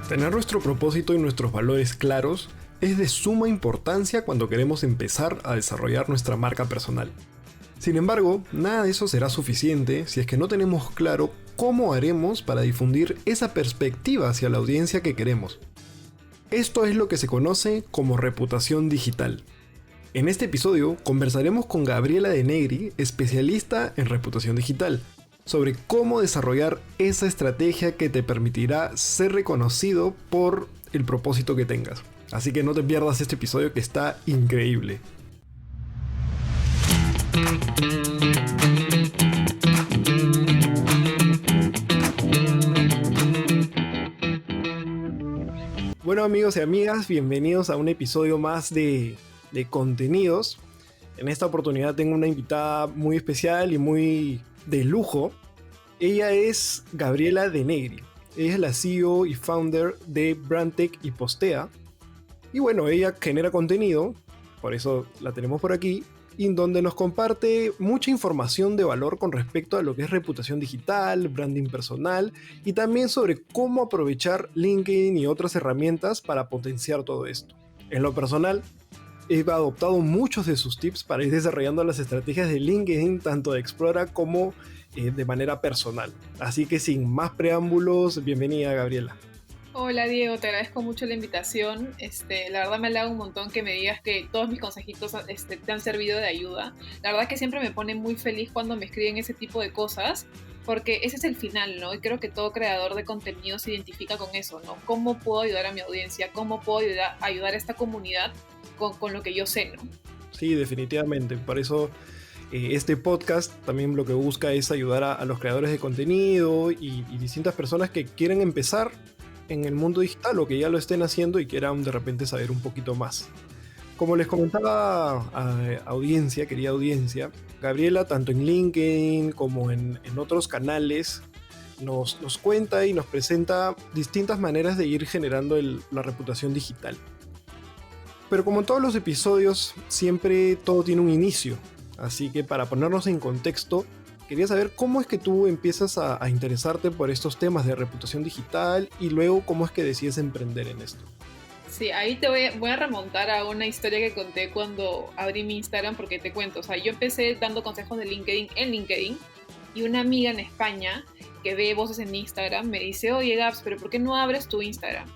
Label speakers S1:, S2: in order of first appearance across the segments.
S1: Tener nuestro propósito y nuestros valores claros es de suma importancia cuando queremos empezar a desarrollar nuestra marca personal. Sin embargo, nada de eso será suficiente si es que no tenemos claro cómo haremos para difundir esa perspectiva hacia la audiencia que queremos. Esto es lo que se conoce como reputación digital. En este episodio conversaremos con Gabriela De Negri, especialista en reputación digital, sobre cómo desarrollar esa estrategia que te permitirá ser reconocido por el propósito que tengas. Así que no te pierdas este episodio que está increíble. Bueno, amigos y amigas, bienvenidos a un episodio más de contenidos. En esta oportunidad tengo una invitada muy especial y muy de lujo. Ella es Gabriela De Negri. Ella es la CEO y founder de Brandtech y Postea. Y bueno, ella genera contenido, por eso la tenemos por aquí, y donde nos comparte mucha información de valor con respecto a lo que es reputación digital, branding personal y también sobre cómo aprovechar LinkedIn y otras herramientas para potenciar todo esto. En lo personal, he adoptado muchos de sus tips para ir desarrollando las estrategias de LinkedIn, tanto de Explora como de manera personal. Así que sin más preámbulos, bienvenida, Gabriela.
S2: Hola Diego, te agradezco mucho la invitación. La verdad me halaga un montón que me digas que todos mis consejitos te han servido de ayuda. La verdad que siempre me pone muy feliz cuando me escriben ese tipo de cosas, porque ese es el final, ¿no? Y creo que todo creador de contenido se identifica con eso, ¿no? ¿Cómo puedo ayudar a mi audiencia? ¿Cómo puedo ayudar a esta comunidad con lo que yo sé, ¿no?
S1: Sí, definitivamente. Por eso este podcast también lo que busca es ayudar a los creadores de contenido y distintas personas que quieren empezar en el mundo digital o que ya lo estén haciendo y quieran de repente saber un poquito más. Como les comentaba a querida audiencia, Gabriela, tanto en LinkedIn como en otros canales, nos cuenta y nos presenta distintas maneras de ir generando la reputación digital. Pero como en todos los episodios, siempre todo tiene un inicio. Así que para ponernos en contexto, quería saber cómo es que tú empiezas a interesarte por estos temas de reputación digital y luego cómo es que decides emprender en esto.
S2: Sí, ahí voy a remontar a una historia que conté cuando abrí mi Instagram, porque te cuento, o sea, yo empecé dando consejos de LinkedIn en LinkedIn y una amiga en España que ve voces en Instagram me dice, oye Gabs, pero ¿por qué no abres tu Instagram?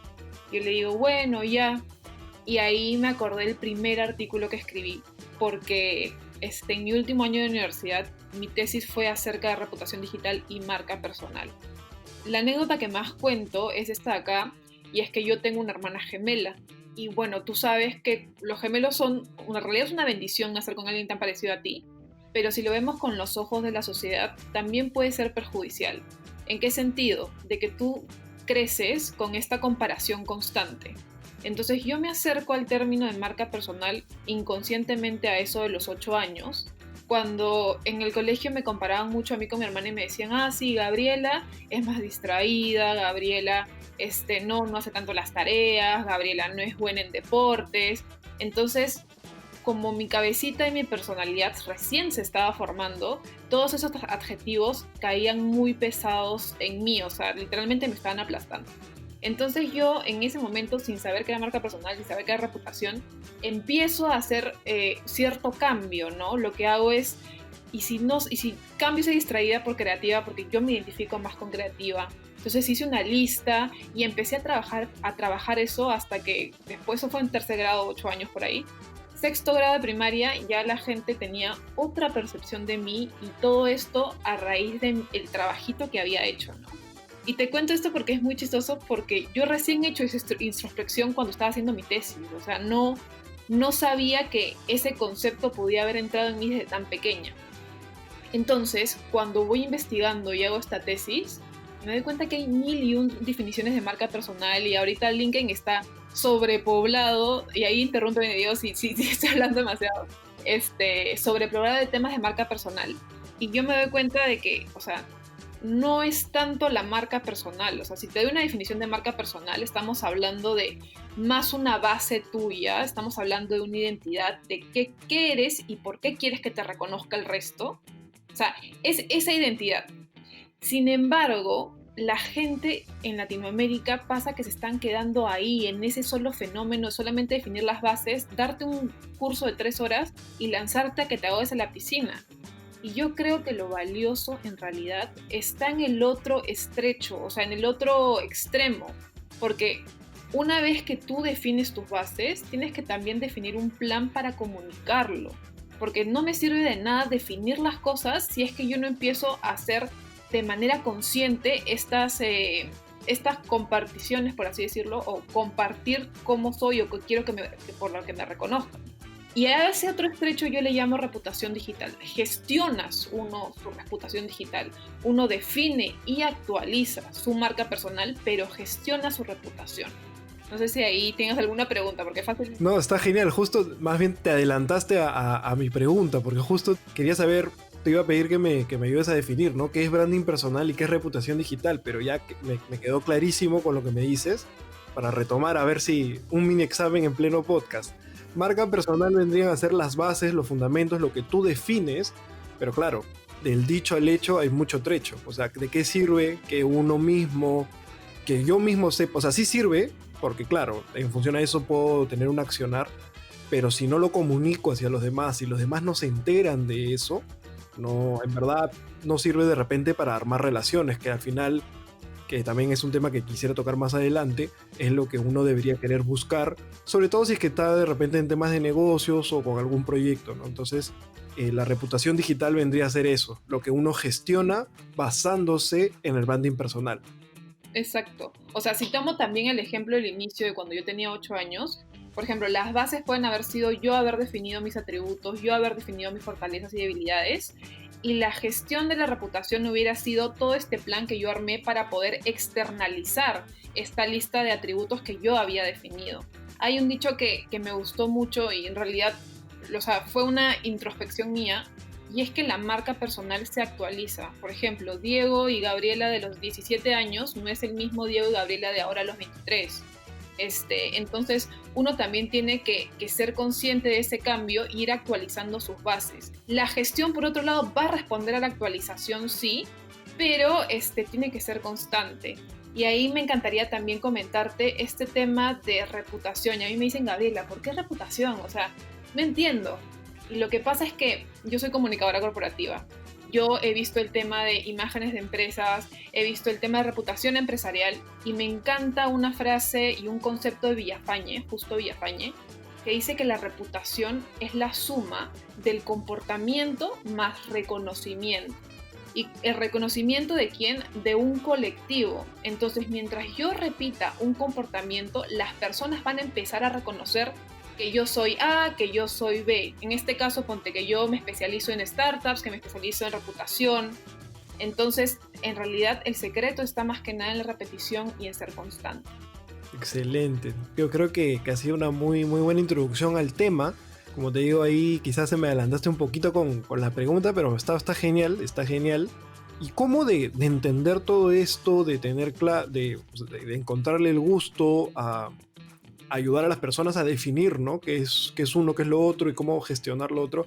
S2: Yo le digo, bueno, ya. Y ahí me acordé del primer artículo que escribí, porque en mi último año de universidad mi tesis fue acerca de reputación digital y marca personal. La anécdota que más cuento es esta de acá, y es que yo tengo una hermana gemela. Y bueno, tú sabes que los gemelos en realidad es una bendición nacer con alguien tan parecido a ti, pero si lo vemos con los ojos de la sociedad, también puede ser perjudicial. ¿En qué sentido? De que tú creces con esta comparación constante. Entonces yo me acerco al término de marca personal inconscientemente a eso de los 8 años, cuando en el colegio me comparaban mucho a mí con mi hermana y me decían, ah, sí, Gabriela es más distraída, Gabriela no hace tanto las tareas, Gabriela no es buena en deportes. Entonces, como mi cabecita y mi personalidad recién se estaba formando, todos esos adjetivos caían muy pesados en mí, o sea, literalmente me estaban aplastando. Entonces yo en ese momento, sin saber qué era marca personal, sin saber qué era reputación, empiezo a hacer cierto cambio, ¿no? Lo que hago es, y si cambio esa distraída por creativa, porque yo me identifico más con creativa, entonces hice una lista y empecé a trabajar eso hasta que después, eso fue en tercer grado, 8 años por ahí. Sexto grado de primaria ya la gente tenía otra percepción de mí, y todo esto a raíz del trabajito que había hecho, ¿no? Y te cuento esto porque es muy chistoso, porque yo recién he hecho esa introspección cuando estaba haciendo mi tesis. O sea, no sabía que ese concepto podía haber entrado en mí desde tan pequeña. Entonces, cuando voy investigando y hago esta tesis, me doy cuenta que hay 1001 definiciones de marca personal, y ahorita LinkedIn está sobrepoblado, y ahí interrumpe mi video si estoy hablando demasiado, sobrepoblado de temas de marca personal. Y yo me doy cuenta de que, o sea, no es tanto la marca personal. O sea, si te doy una definición de marca personal, estamos hablando de más una base tuya, estamos hablando de una identidad, de qué eres y por qué quieres que te reconozca el resto. O sea, es esa identidad. Sin embargo, la gente en Latinoamérica pasa que se están quedando ahí, en ese solo fenómeno, solamente definir las bases, darte un curso de 3 horas y lanzarte a que te ahogues en la piscina. Y yo creo que lo valioso en realidad está en el otro estrecho, o sea, en el otro extremo, porque una vez que tú defines tus bases, tienes que también definir un plan para comunicarlo, porque no me sirve de nada definir las cosas si es que yo no empiezo a hacer de manera consciente estas comparticiones, por así decirlo, o compartir cómo soy o que quiero que por lo que me reconozcan. Y a ese otro estrecho yo le llamo reputación digital. Gestionas uno su reputación digital, uno define y actualiza su marca personal, pero gestiona su reputación. No sé si ahí tienes alguna pregunta, porque es fácil.
S1: No, está genial. Justo, más bien te adelantaste a mi pregunta, porque justo quería saber, te iba a pedir que me ayudes a definir, ¿no? ¿Qué es branding personal y qué es reputación digital? Pero ya que me quedó clarísimo con lo que me dices, para retomar, a ver si un mini examen en pleno podcast. Marca personal vendrían a ser las bases, los fundamentos, lo que tú defines, pero claro, del dicho al hecho hay mucho trecho. O sea, ¿de qué sirve que uno mismo, que yo mismo sepa? O sea, sí sirve, porque claro, en función a eso puedo tener un accionar, pero si no lo comunico hacia los demás y los demás no se enteran de eso, no, en verdad no sirve de repente para armar relaciones, que al final, que también es un tema que quisiera tocar más adelante, es lo que uno debería querer buscar, sobre todo si es que está de repente en temas de negocios o con algún proyecto, ¿no? Entonces, la reputación digital vendría a ser eso, lo que uno gestiona basándose en el branding personal.
S2: Exacto. O sea, si tomo también el ejemplo del inicio de cuando yo tenía 8 años, por ejemplo, las bases pueden haber sido yo haber definido mis atributos, yo haber definido mis fortalezas y debilidades, y la gestión de la reputación hubiera sido todo este plan que yo armé para poder externalizar esta lista de atributos que yo había definido. Hay un dicho que me gustó mucho y en realidad, o sea, fue una introspección mía, y es que la marca personal se actualiza. Por ejemplo, Diego y Gabriela de los 17 años no es el mismo Diego y Gabriela de ahora a los 23. Entonces, uno también tiene que ser consciente de ese cambio e ir actualizando sus bases. La gestión, por otro lado, va a responder a la actualización, sí, pero tiene que ser constante. Y ahí me encantaría también comentarte este tema de reputación. Y a mí me dicen, Gabriela, ¿por qué reputación? O sea, no entiendo. Y lo que pasa es que yo soy comunicadora corporativa. Yo he visto el tema de imágenes de empresas, he visto el tema de reputación empresarial y me encanta una frase y un concepto de Villafañe, justo Villafañe, que dice que la reputación es la suma del comportamiento más reconocimiento. ¿Y el reconocimiento de quién? De un colectivo. Entonces, mientras yo repita un comportamiento, las personas van a empezar a reconocer que yo soy A, que yo soy B. En este caso, ponte que yo me especializo en startups, que me especializo en reputación. Entonces, en realidad, el secreto está más que nada en la repetición y en ser constante.
S1: Excelente. Yo creo que ha sido una muy, muy buena introducción al tema. Como te digo, ahí quizás se me adelantaste un poquito con la pregunta, pero está genial, está genial. ¿Y cómo de entender todo esto, de tener de encontrarle el gusto a ayudar a las personas a definir, ¿no? qué es uno, qué es lo otro y cómo gestionar lo otro?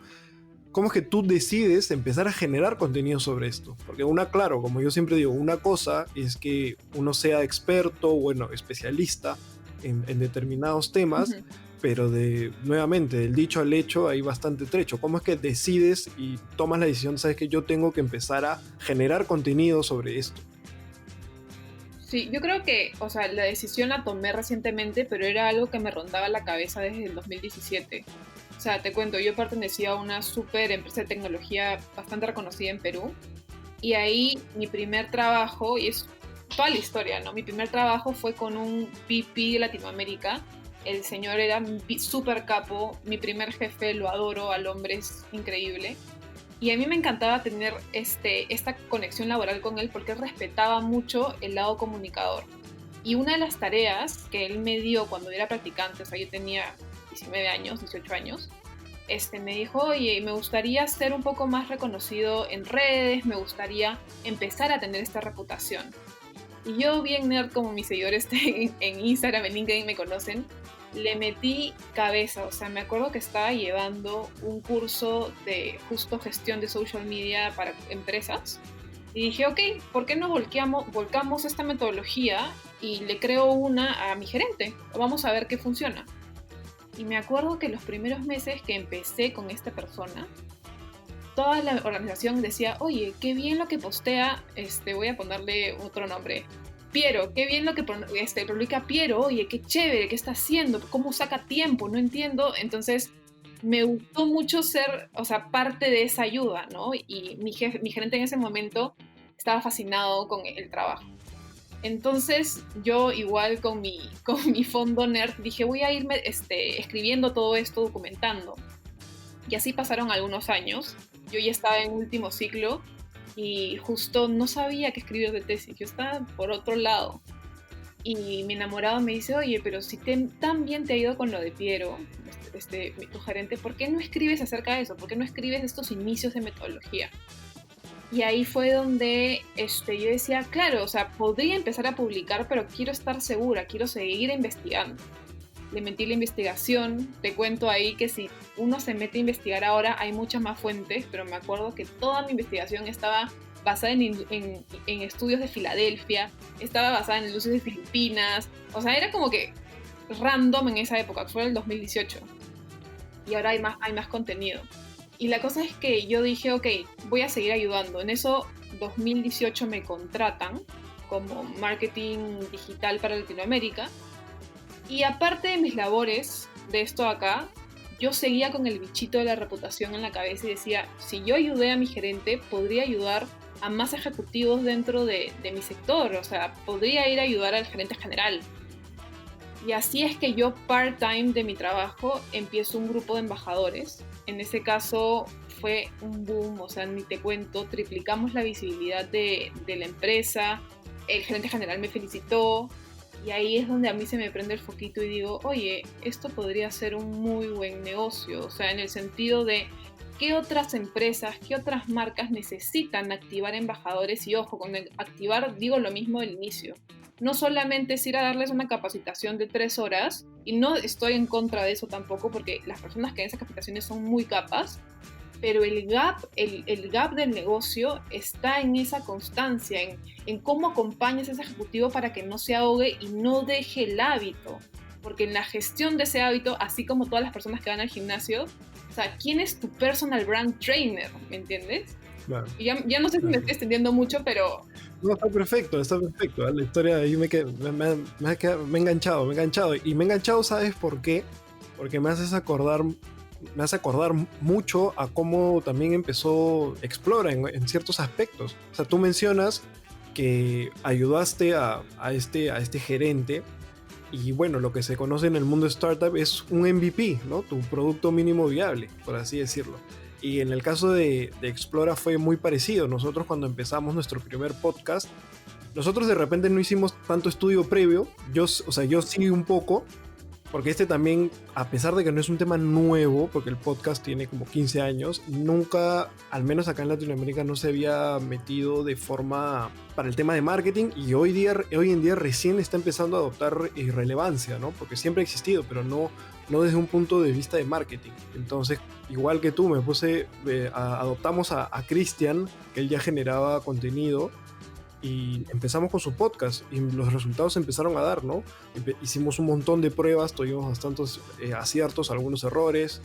S1: ¿Cómo es que tú decides empezar a generar contenido sobre esto? Porque claro, como yo siempre digo, una cosa es que uno sea experto, bueno, especialista en determinados temas, uh-huh, pero nuevamente, del dicho al hecho hay bastante trecho. ¿Cómo es que decides y tomas la decisión, sabes que yo tengo que empezar a generar contenido sobre esto?
S2: Sí, yo creo que, o sea, la decisión la tomé recientemente, pero era algo que me rondaba la cabeza desde el 2017. O sea, te cuento, yo pertenecía a una súper empresa de tecnología bastante reconocida en Perú, y ahí mi primer trabajo, y es toda la historia, ¿no? Mi primer trabajo fue con un VP de Latinoamérica. El señor era súper capo, mi primer jefe, lo adoro, al hombre es increíble. Y a mí me encantaba tener esta conexión laboral con él porque él respetaba mucho el lado comunicador. Y una de las tareas que él me dio cuando era practicante, o sea, yo tenía 19 años, 18 años, me dijo, oye, me gustaría ser un poco más reconocido en redes, me gustaría empezar a tener esta reputación. Y yo, bien nerd como mis seguidores en Instagram, en LinkedIn me conocen, le metí cabeza. O sea, me acuerdo que estaba llevando un curso de justo gestión de social media para empresas Y dije, ok, ¿por qué no volcamos esta metodología y le creo una a mi gerente? Vamos a ver qué funciona. Y me acuerdo que los primeros meses que empecé con esta persona, toda la organización decía, oye, qué bien lo que postea, voy a ponerle otro nombre, Piero, qué bien lo que publica Piero, oye, qué chévere, qué está haciendo, cómo saca tiempo, no entiendo. Entonces, me gustó mucho ser, o sea, parte de esa ayuda, ¿no? Y mi gerente en ese momento estaba fascinado con el trabajo. Entonces, yo igual con mi fondo nerd dije, voy a irme escribiendo todo esto, documentando. Y así pasaron algunos años. Yo ya estaba en último ciclo y justo no sabía qué escribir de tesis. Yo estaba por otro lado. Y mi enamorado me dice, oye, pero si tan bien te ha ido con lo de Piero, tu gerente, ¿por qué no escribes acerca de eso? ¿Por qué no escribes estos inicios de metodología? Y ahí fue donde yo decía, claro, o sea, podría empezar a publicar, pero quiero estar segura, quiero seguir investigando. Le metí la investigación, te cuento ahí que si uno se mete a investigar ahora hay muchas más fuentes, pero me acuerdo que toda mi investigación estaba basada en estudios de Filadelfia, estaba basada en luces de Filipinas, o sea, era como que random en esa época, fue el 2018, y ahora hay más contenido. Y la cosa es que yo dije, ok, voy a seguir ayudando. En eso, 2018 me contratan como marketing digital para Latinoamérica. Y aparte de mis labores de esto acá, yo seguía con el bichito de la reputación en la cabeza y decía, si yo ayudé a mi gerente, podría ayudar a más ejecutivos dentro de mi sector. O sea, podría ir a ayudar al gerente general. Y así es que yo part-time de mi trabajo empiezo un grupo de embajadores. En ese caso fue un boom, o sea, ni te cuento, triplicamos la visibilidad de la empresa, el gerente general me felicitó y ahí es donde a mí se me prende el foquito y digo, oye, esto podría ser un muy buen negocio, o sea, en el sentido de qué otras empresas, qué otras marcas necesitan activar embajadores y ojo, con activar digo lo mismo del inicio. No solamente es ir a darles una capacitación de 3 horas, y no estoy en contra de eso tampoco, porque las personas que dan esas capacitaciones son muy capas, pero el gap del negocio está en esa constancia, en cómo acompañas a ese ejecutivo para que no se ahogue y no deje el hábito. Porque en la gestión de ese hábito, así como todas las personas que van al gimnasio, o sea, ¿quién es tu personal brand trainer? ¿Me entiendes?
S1: Claro.
S2: Y ya no sé si me estoy extendiendo mucho, pero...
S1: No, está perfecto, está perfecto. La historia ahí me he enganchado. Y me he enganchado, ¿sabes por qué? Porque me hace acordar mucho a cómo también empezó Explora en ciertos aspectos. O sea, tú mencionas que ayudaste a este gerente y bueno, lo que se conoce en el mundo startup es un MVP, ¿no? Tu producto mínimo viable, por así decirlo. Y en el caso de Explora fue muy parecido. Nosotros cuando empezamos nuestro primer podcast, nosotros de repente no hicimos tanto estudio previo. Yo sí un poco, porque también, a pesar de que no es un tema nuevo, porque el podcast tiene como 15 años, nunca, al menos acá en Latinoamérica, no se había metido de forma para el tema de marketing y hoy en día recién está empezando a adoptar relevancia, ¿no? Porque siempre ha existido, pero no desde un punto de vista de marketing. Entonces, igual que tú, adoptamos a Cristian, que él ya generaba contenido, y empezamos con su podcast y los resultados empezaron a dar, ¿no? Hicimos un montón de pruebas, tuvimos bastantes aciertos, algunos errores,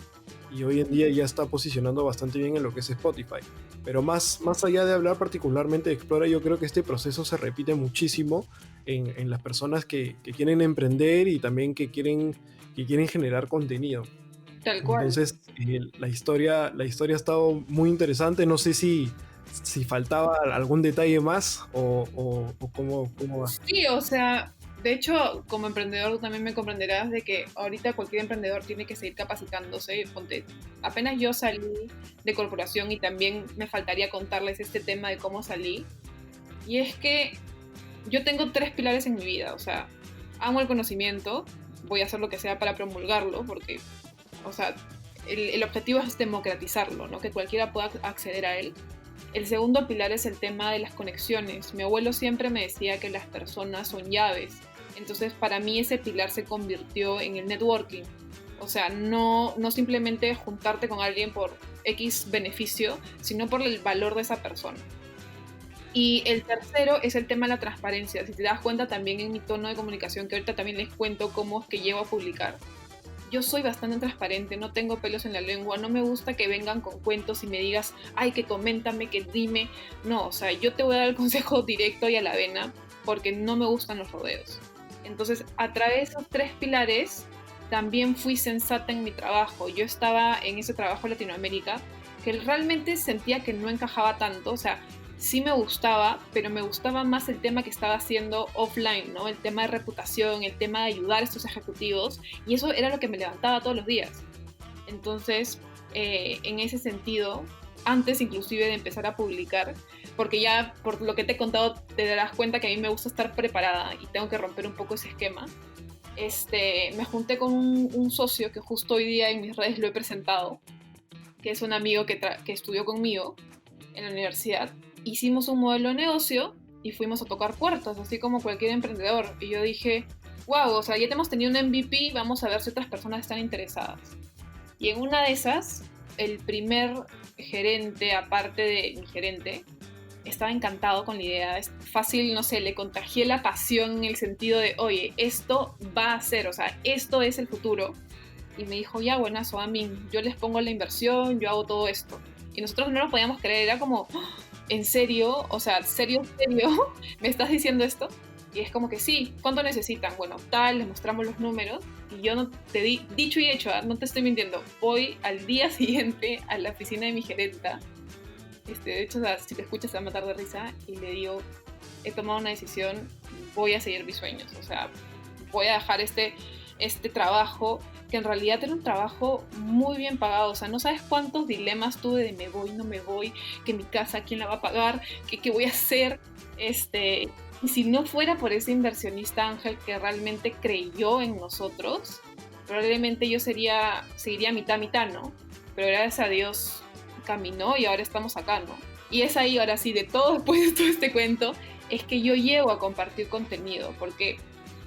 S1: y hoy en día ya está posicionando bastante bien en lo que es Spotify. Pero más allá de hablar particularmente de Explora, yo creo que este proceso se repite muchísimo en las personas que quieren emprender y también que quieren generar contenimo.
S2: Tal cual.
S1: Entonces, la historia ha estado muy interesante. No sé si faltaba algún detalle más o cómo va.
S2: Sí, o sea, de hecho, como emprendedor tú también me comprenderás de que ahorita cualquier emprendedor tiene que seguir capacitándose. Apenas yo salí de corporación y también me faltaría contarles este tema de cómo salí. Y es que yo tengo 3 pilares en mi vida, o sea, amo el conocimiento, voy a hacer lo que sea para promulgarlo, porque, o sea, el objetivo es democratizarlo, ¿no? Que cualquiera pueda acceder a él. El segundo pilar es el tema de las conexiones. Mi abuelo siempre me decía que las personas son llaves. Entonces, para mí ese pilar se convirtió en el networking. O sea, no simplemente juntarte con alguien por X beneficio, sino por el valor de esa persona. Y el tercero es el tema de la transparencia. Si te das cuenta también en mi tono de comunicación, que ahorita también les cuento cómo es que llego a publicar, yo soy bastante transparente, no tengo pelos en la lengua, no me gusta que vengan con cuentos y me digas, ay, que coméntame, que dime. No, o sea, yo te voy a dar el consejo directo y a la vena, porque no me gustan los rodeos. Entonces, a través de esos tres pilares, también fui sensata en mi trabajo. Yo estaba en ese trabajo en Latinoamérica, que realmente sentía que no encajaba tanto, o sea, sí me gustaba, pero me gustaba más el tema que estaba haciendo offline, ¿no? El tema de reputación, el tema de ayudar a estos ejecutivos, y eso era lo que me levantaba todos los días. Entonces, en ese sentido, antes inclusive de empezar a publicar, porque ya por lo que te he contado te darás cuenta que a mí me gusta estar preparada y tengo que romper un poco ese esquema, me junté con un socio que justo hoy día en mis redes lo he presentado, que es un amigo que estudió conmigo en la universidad. Hicimos un modelo de negocio y fuimos a tocar puertas, así como cualquier emprendedor. Y yo dije, wow, o sea, ya hemos tenido un MVP, vamos a ver si otras personas están interesadas. Y en una de esas, el primer gerente, aparte de mi gerente, estaba encantado con la idea. Es fácil, no sé, le contagié la pasión en el sentido de, oye, esto va a ser, o sea, esto es el futuro. Y me dijo, ya, buenazo, a mí, yo les pongo la inversión, yo hago todo esto. Y nosotros no lo podíamos creer, era como, ¿en serio? O sea, ¿serio, serio? ¿Me estás diciendo esto? Y es como que sí, ¿cuánto necesitan? Bueno, tal, les mostramos los números y yo no te di, dicho y hecho, no te estoy mintiendo, voy al día siguiente a la oficina de mi gerenta, de hecho, o sea, si te escuchas te va a matar de risa, y le digo, he tomado una decisión, voy a seguir mis sueños, o sea, voy a dejar este trabajo, que en realidad era un trabajo muy bien pagado, o sea, no sabes cuántos dilemas tuve de me voy, no me voy, que mi casa, quién la va a pagar, qué voy a hacer, y si no fuera por ese inversionista Ángel que realmente creyó en nosotros, probablemente yo seguiría mitad a mitad, ¿no? Pero gracias a Dios caminó y ahora estamos acá, ¿no? Y es ahí, ahora sí, de todo, después de todo este cuento, es que yo llego a compartir contenido, porque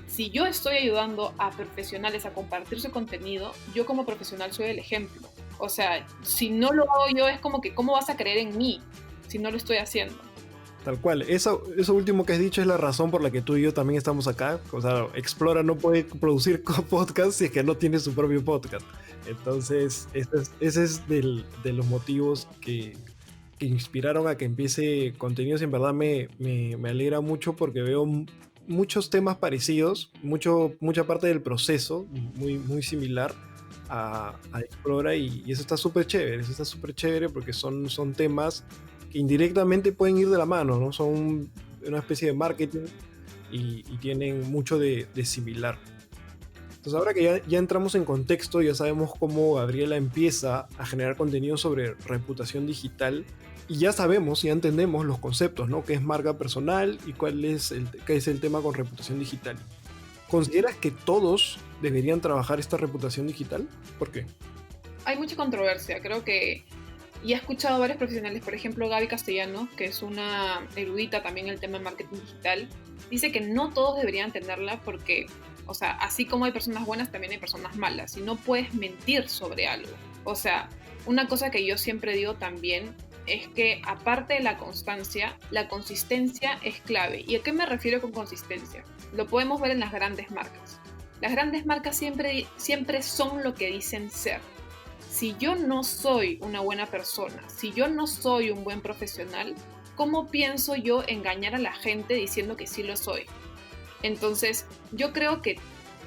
S2: si yo estoy ayudando a profesionales a compartir su contenido, yo como profesional soy el ejemplo. O sea, si no lo hago yo, es como que, ¿cómo vas a creer en mí si no lo estoy haciendo?
S1: Tal cual. Eso último que has dicho es la razón por la que tú y yo también estamos acá. O sea, Explora no puede producir podcast si es que no tiene su propio podcast. Entonces, ese es de los motivos que inspiraron a que empiece contenidos, y en verdad me alegra mucho porque veo muchos temas parecidos, mucha parte del proceso muy similar a Explora, y eso está súper chévere porque son temas que indirectamente pueden ir de la mano, ¿no? Son una especie de marketing y tienen mucho de similar. Entonces, ahora que ya entramos en contexto, ya sabemos cómo Gabriela empieza a generar contenido sobre reputación digital, y ya sabemos, ya entendemos los conceptos, ¿no? ¿Qué es marca personal y qué es el tema con reputación digital? ¿Consideras que todos deberían trabajar esta reputación digital? ¿Por qué?
S2: Hay mucha controversia, creo que, y he escuchado a varios profesionales, por ejemplo Gaby Castellano, que es una erudita también en el tema de marketing digital, dice que no todos deberían tenerla porque, o sea, así como hay personas buenas, también hay personas malas, y no puedes mentir sobre algo. O sea, una cosa que yo siempre digo también es que, aparte de la constancia, la consistencia es clave. ¿Y a qué me refiero con consistencia? Lo podemos ver en las grandes marcas. Las grandes marcas siempre son lo que dicen ser. Si yo no soy una buena persona, si yo no soy un buen profesional, ¿cómo pienso yo engañar a la gente diciendo que sí lo soy? Entonces, yo creo que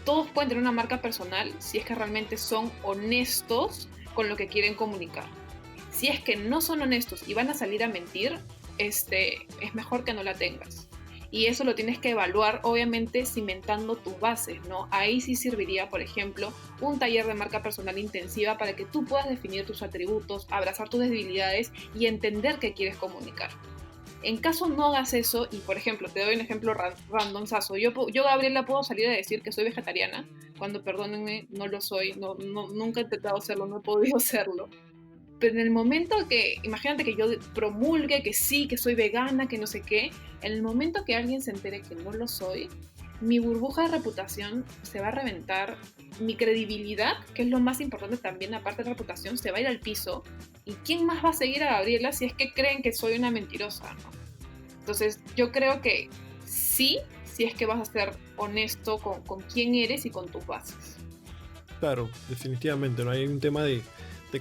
S2: todos pueden tener una marca personal si es que realmente son honestos con lo que quieren comunicar. Si es que no son honestos y van a salir a mentir, es mejor que no la tengas. Y eso lo tienes que evaluar, obviamente, cimentando tus bases, ¿no? Ahí sí serviría, por ejemplo, un taller de marca personal intensiva para que tú puedas definir tus atributos, abrazar tus debilidades y entender qué quieres comunicar. En caso no hagas eso, y por ejemplo, te doy un ejemplo randomzazo, yo Gabriela, puedo salir a decir que soy vegetariana, cuando, perdónenme, no lo soy, nunca he intentado hacerlo, no he podido hacerlo. Pero en el momento que, imagínate que yo promulgue que sí, que soy vegana, que no sé qué, en el momento que alguien se entere que no lo soy, mi burbuja de reputación se va a reventar, mi credibilidad, que es lo más importante también, aparte de reputación, se va a ir al piso. ¿Y quién más va a seguir a Gabriela si es que creen que soy una mentirosa, ¿no? Entonces, yo creo que sí, si es que vas a ser honesto con quién eres y con tus bases.
S1: Claro, definitivamente, ¿no? Hay un tema de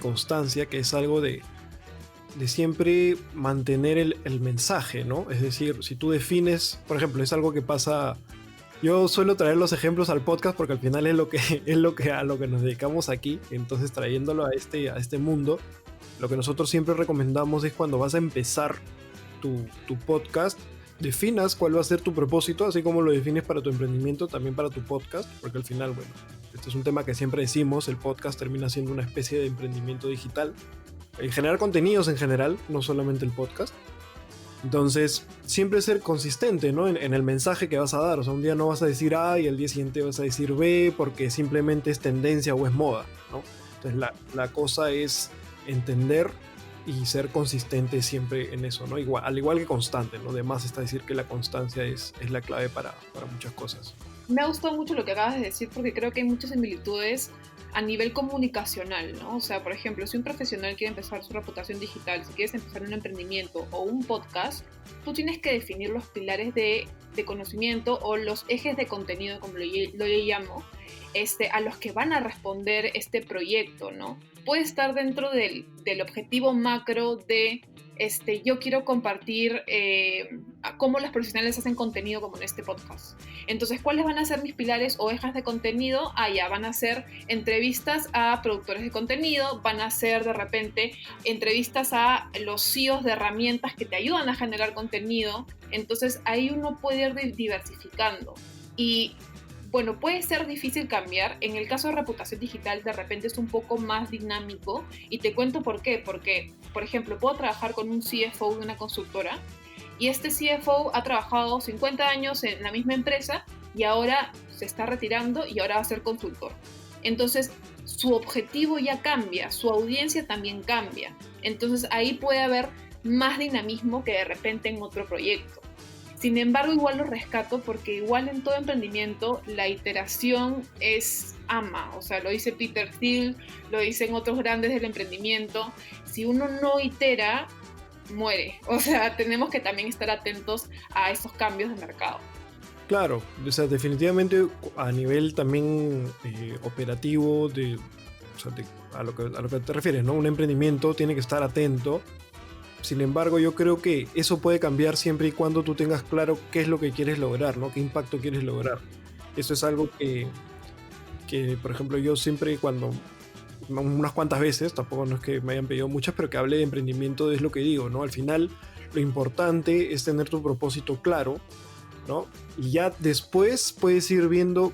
S1: constancia que es algo de siempre mantener el mensaje, ¿no? Es decir, si tú defines, por ejemplo, es algo que pasa. Yo suelo traer los ejemplos al podcast porque al final es lo que a lo que nos dedicamos aquí. Entonces, trayéndolo a este mundo, lo que nosotros siempre recomendamos es cuando vas a empezar tu podcast, definas cuál va a ser tu propósito, así como lo defines para tu emprendimiento, también para tu podcast, porque al final, bueno, este es un tema que siempre decimos, el podcast termina siendo una especie de emprendimiento digital. Generar contenidos en general, no solamente el podcast. Entonces, siempre ser consistente, ¿no? En el mensaje que vas a dar. O sea, un día no vas a decir A y al día siguiente vas a decir B porque simplemente es tendencia o es moda, ¿no? Entonces, la cosa es entender y ser consistente siempre en eso, ¿no? Al igual que constante, ¿no? Además está decir que la constancia es la clave para muchas cosas.
S2: Me ha gustado mucho lo que acabas de decir porque creo que hay muchas similitudes a nivel comunicacional, ¿no? O sea, por ejemplo, si un profesional quiere empezar su reputación digital, si quieres empezar un emprendimiento o un podcast, tú tienes que definir los pilares de conocimiento o los ejes de contenido, como lo llamo, a los que van a responder este proyecto, ¿no? Puede estar dentro del objetivo macro de yo quiero compartir cómo los profesionales hacen contenido como en este podcast. Entonces, ¿cuáles van a ser mis pilares o ejes de contenido? Ya van a ser entrevistas a productores de contenido, van a ser de repente entrevistas a los CEOs de herramientas que te ayudan a generar contenido. Entonces, ahí uno puede ir diversificando. Y bueno, puede ser difícil cambiar. En el caso de reputación digital, de repente es un poco más dinámico. Y te cuento por qué. Porque, por ejemplo, puedo trabajar con un CFO de una consultora y este CFO ha trabajado 50 años en la misma empresa y ahora se está retirando y ahora va a ser consultor. Entonces, su objetivo ya cambia, su audiencia también cambia. Entonces, ahí puede haber más dinamismo que de repente en otro proyecto. Sin embargo, igual lo rescato porque igual en todo emprendimiento la iteración es ama. O sea, lo dice Peter Thiel, lo dicen otros grandes del emprendimiento. Si uno no itera, muere. O sea, tenemos que también estar atentos a esos cambios de mercado.
S1: Claro, o sea, definitivamente a nivel también operativo, o sea, a lo que te refieres, ¿no? Un emprendimiento tiene que estar atento. Sin embargo, yo creo que eso puede cambiar siempre y cuando tú tengas claro qué es lo que quieres lograr, ¿no? Qué impacto quieres lograr. Eso es algo que por ejemplo, yo siempre unas cuantas veces, tampoco no es que me hayan pedido muchas, pero que hable de emprendimiento es lo que digo, ¿no? Al final, lo importante es tener tu propósito claro, ¿no? Y ya después puedes ir viendo.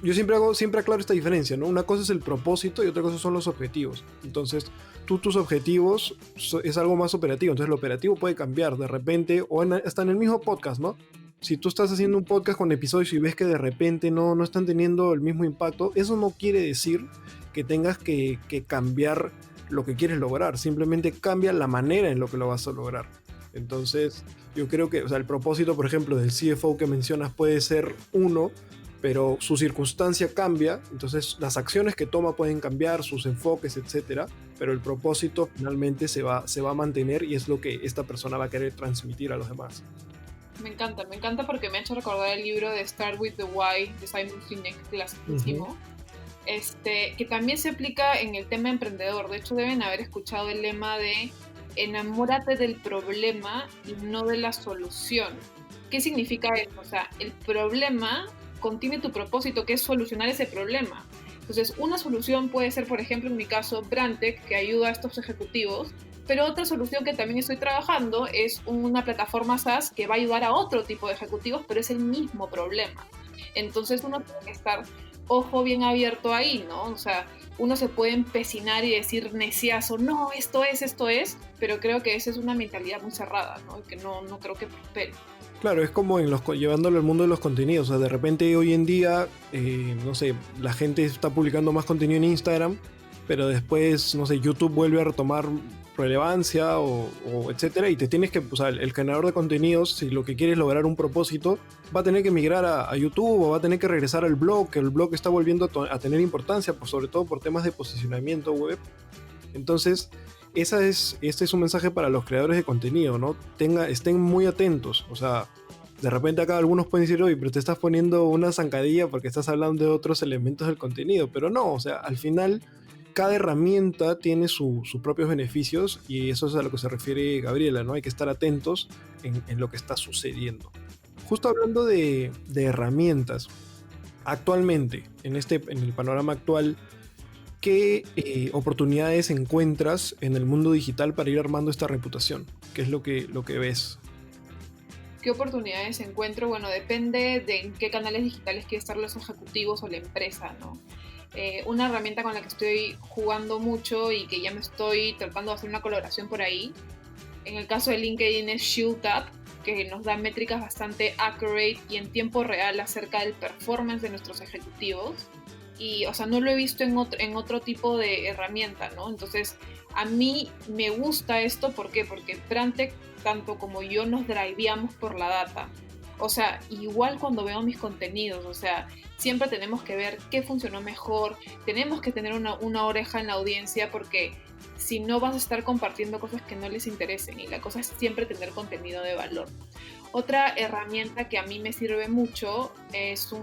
S1: Yo siempre aclaro esta diferencia, ¿no? Una cosa es el propósito y otra cosa son los objetivos. Entonces, tus objetivos es algo más operativo. Entonces, lo operativo puede cambiar de repente, o hasta en el mismo podcast, ¿no? Si tú estás haciendo un podcast con episodios y ves que de repente no están teniendo el mismo impacto, eso no quiere decir que tengas que cambiar lo que quieres lograr. Simplemente cambia la manera en lo que lo vas a lograr. Entonces, yo creo que, o sea, el propósito, por ejemplo, del CFO que mencionas puede ser uno, pero su circunstancia cambia, entonces las acciones que toma pueden cambiar, sus enfoques, etcétera, pero el propósito finalmente se va a mantener y es lo que esta persona va a querer transmitir a los demás.
S2: Me encanta porque me ha hecho recordar el libro de Start with the Why de Simon Sinek, clasiquísimo, que también se aplica en el tema emprendedor. De hecho, deben haber escuchado el lema de enamórate del problema y no de la solución. ¿Qué significa eso? O sea, el problema contiene tu propósito, que es solucionar ese problema. Entonces, una solución puede ser, por ejemplo, en mi caso, Brandtech, que ayuda a estos ejecutivos, pero otra solución que también estoy trabajando es una plataforma SaaS que va a ayudar a otro tipo de ejecutivos, pero es el mismo problema. Entonces, uno tiene que estar ojo bien abierto ahí, ¿no? O sea, uno se puede empecinar y decir neciazo, no, esto es, pero creo que esa es una mentalidad muy cerrada, ¿no? Y que no creo que prospere.
S1: Claro, es como llevándolo al mundo de los contenidos. O sea, de repente hoy en día, no sé, la gente está publicando más contenido en Instagram, pero después, no sé, YouTube vuelve a retomar relevancia o etcétera, y te tienes que, o sea, el generador de contenidos, si lo que quieres lograr un propósito, va a tener que migrar a YouTube o va a tener que regresar al blog, que el blog está volviendo a tener importancia, pues, sobre todo por temas de posicionamiento web. Entonces, Este es un mensaje para los creadores de contenido, ¿no? Estén muy atentos, o sea, de repente acá algunos pueden decir, oye, pero te estás poniendo una zancadilla porque estás hablando de otros elementos del contenido, pero no, o sea, al final cada herramienta tiene sus propios beneficios y eso es a lo que se refiere Gabriela, ¿no? Hay que estar atentos en lo que está sucediendo. Justo hablando de herramientas, actualmente, en el panorama actual, ¿qué oportunidades encuentras en el mundo digital para ir armando esta reputación? ¿Qué es lo que ves?
S2: ¿Qué oportunidades encuentro? Bueno, depende de en qué canales digitales quieren estar los ejecutivos o la empresa, ¿no? Una herramienta con la que estoy jugando mucho y que ya me estoy tratando de hacer una colaboración por ahí, en el caso de LinkedIn es ShieldUp, que nos da métricas bastante accurate y en tiempo real acerca del performance de nuestros ejecutivos. Y, o sea, no lo he visto en otro tipo de herramienta, ¿no? Entonces, a mí me gusta esto, ¿por qué? Porque Brandtech, tanto como yo, nos driveamos por la data. O sea, igual cuando veo mis contenidos, o sea, siempre tenemos que ver qué funcionó mejor, tenemos que tener una oreja en la audiencia porque si no vas a estar compartiendo cosas que no les interesen y la cosa es siempre tener contenido de valor. Otra herramienta que a mí me sirve mucho es